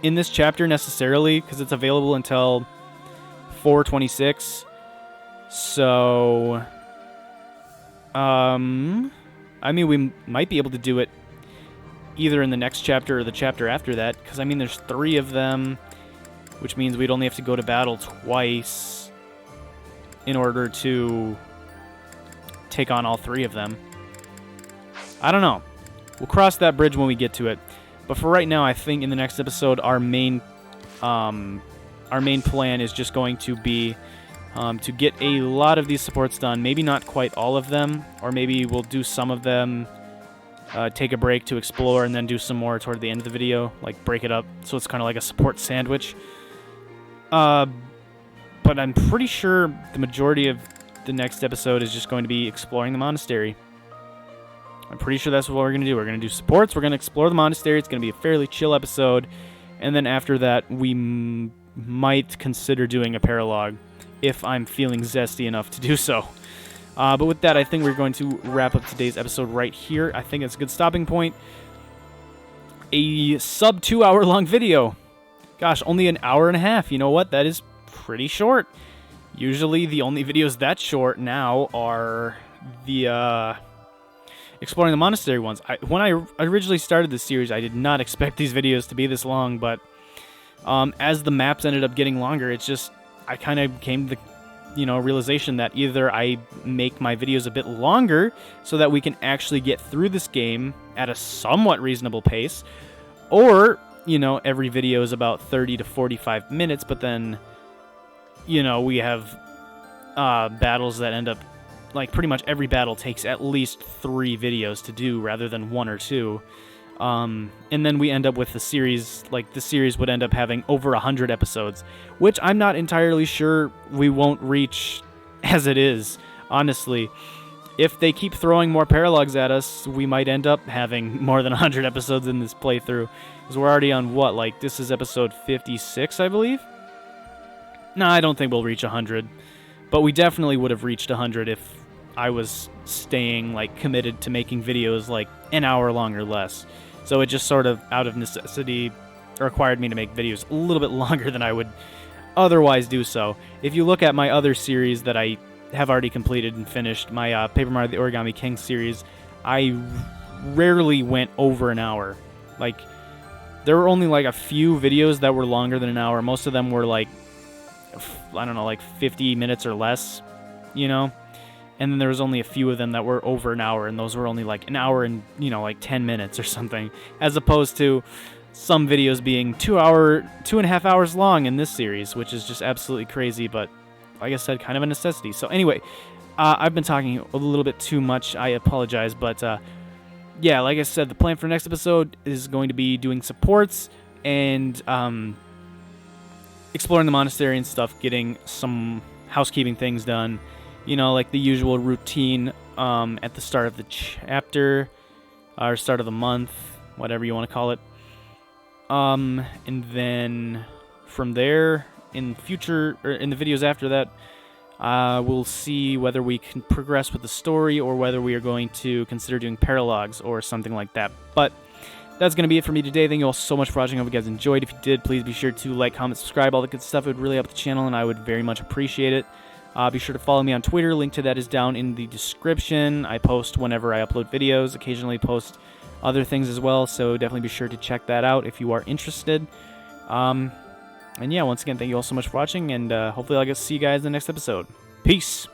in this chapter necessarily, because it's available until 4/26. So, I mean, we might be able to do it either in the next chapter or the chapter after that, because, I mean, there's 3 of them, which means we'd only have to go to battle twice in order to take on all 3 of them. I don't know. We'll cross that bridge when we get to it. But for right now, I think in the next episode, our main plan is just going to be to get a lot of these supports done. Maybe not quite all of them, or maybe we'll do some of them, take a break to explore, and then do some more toward the end of the video, like break it up so it's kind of like a support sandwich. But I'm pretty sure the majority of the next episode is just going to be exploring the monastery. I'm pretty sure that's what we're going to do. We're going to do supports, we're going to explore the monastery, it's going to be a fairly chill episode, and then after that, we might consider doing a paralog, if I'm feeling zesty enough to do so. But with that, I think we're going to wrap up today's episode right here. I think it's a good stopping point. A sub 2 hour long video. Gosh, only an hour and a half. You know what? That is pretty short. Usually the only videos that short now are the exploring the monastery ones. When I originally started this series, I did not expect these videos to be this long, but as the maps ended up getting longer, it's just, I kind of came to the realization that either I make my videos a bit longer so that we can actually get through this game at a somewhat reasonable pace, or, every video is about 30 to 45 minutes, but then, we have battles that end up, like, pretty much every battle takes at least 3 videos to do rather than 1 or 2. And then we end up with the series, like, the series would end up having over 100 episodes, which I'm not entirely sure we won't reach as it is. honestly. If they keep throwing more paralogs at us, we might end up having more than 100 episodes in this playthrough. Because we're already on what? Like, this is episode 56, I believe? No, I don't think we'll reach 100. But we definitely would have reached 100 if I was staying, like, committed to making videos, like, an hour long or less. So it just sort of, out of necessity, required me to make videos a little bit longer than I would otherwise do so. If you look at my other series that I have already completed and finished, my Paper Mario the Origami King series, I rarely went over an hour. Like, there were only like a few videos that were longer than an hour. Most of them were like, I don't know, like 50 minutes or less, you know? And then there was only a few of them that were over an hour, and those were only like an hour and, you know, like 10 minutes or something, as opposed to some videos being 2.5 hours long in this series, which is just absolutely crazy, but like I said, kind of a necessity. So anyway, I've been talking a little bit too much. I apologize, but yeah, like I said, the plan for next episode is going to be doing supports and exploring the monastery and stuff, getting some housekeeping things done. You know, like the usual routine at the start of the chapter, or start of the month, whatever you want to call it. And then from there, in the videos after that, we'll see whether we can progress with the story or whether we are going to consider doing paralogs or something like that. But that's going to be it for me today. Thank you all so much for watching. I hope you guys enjoyed. If you did, please be sure to like, comment, subscribe, all the good stuff. It would really help the channel, and I would very much appreciate it. Be sure to follow me on Twitter. Link to that is down in the description. I post whenever I upload videos, occasionally post other things as well, so definitely be sure to check that out if you are interested. And yeah, once again, thank you all so much for watching, and hopefully I'll get to see you guys in the next episode. Peace!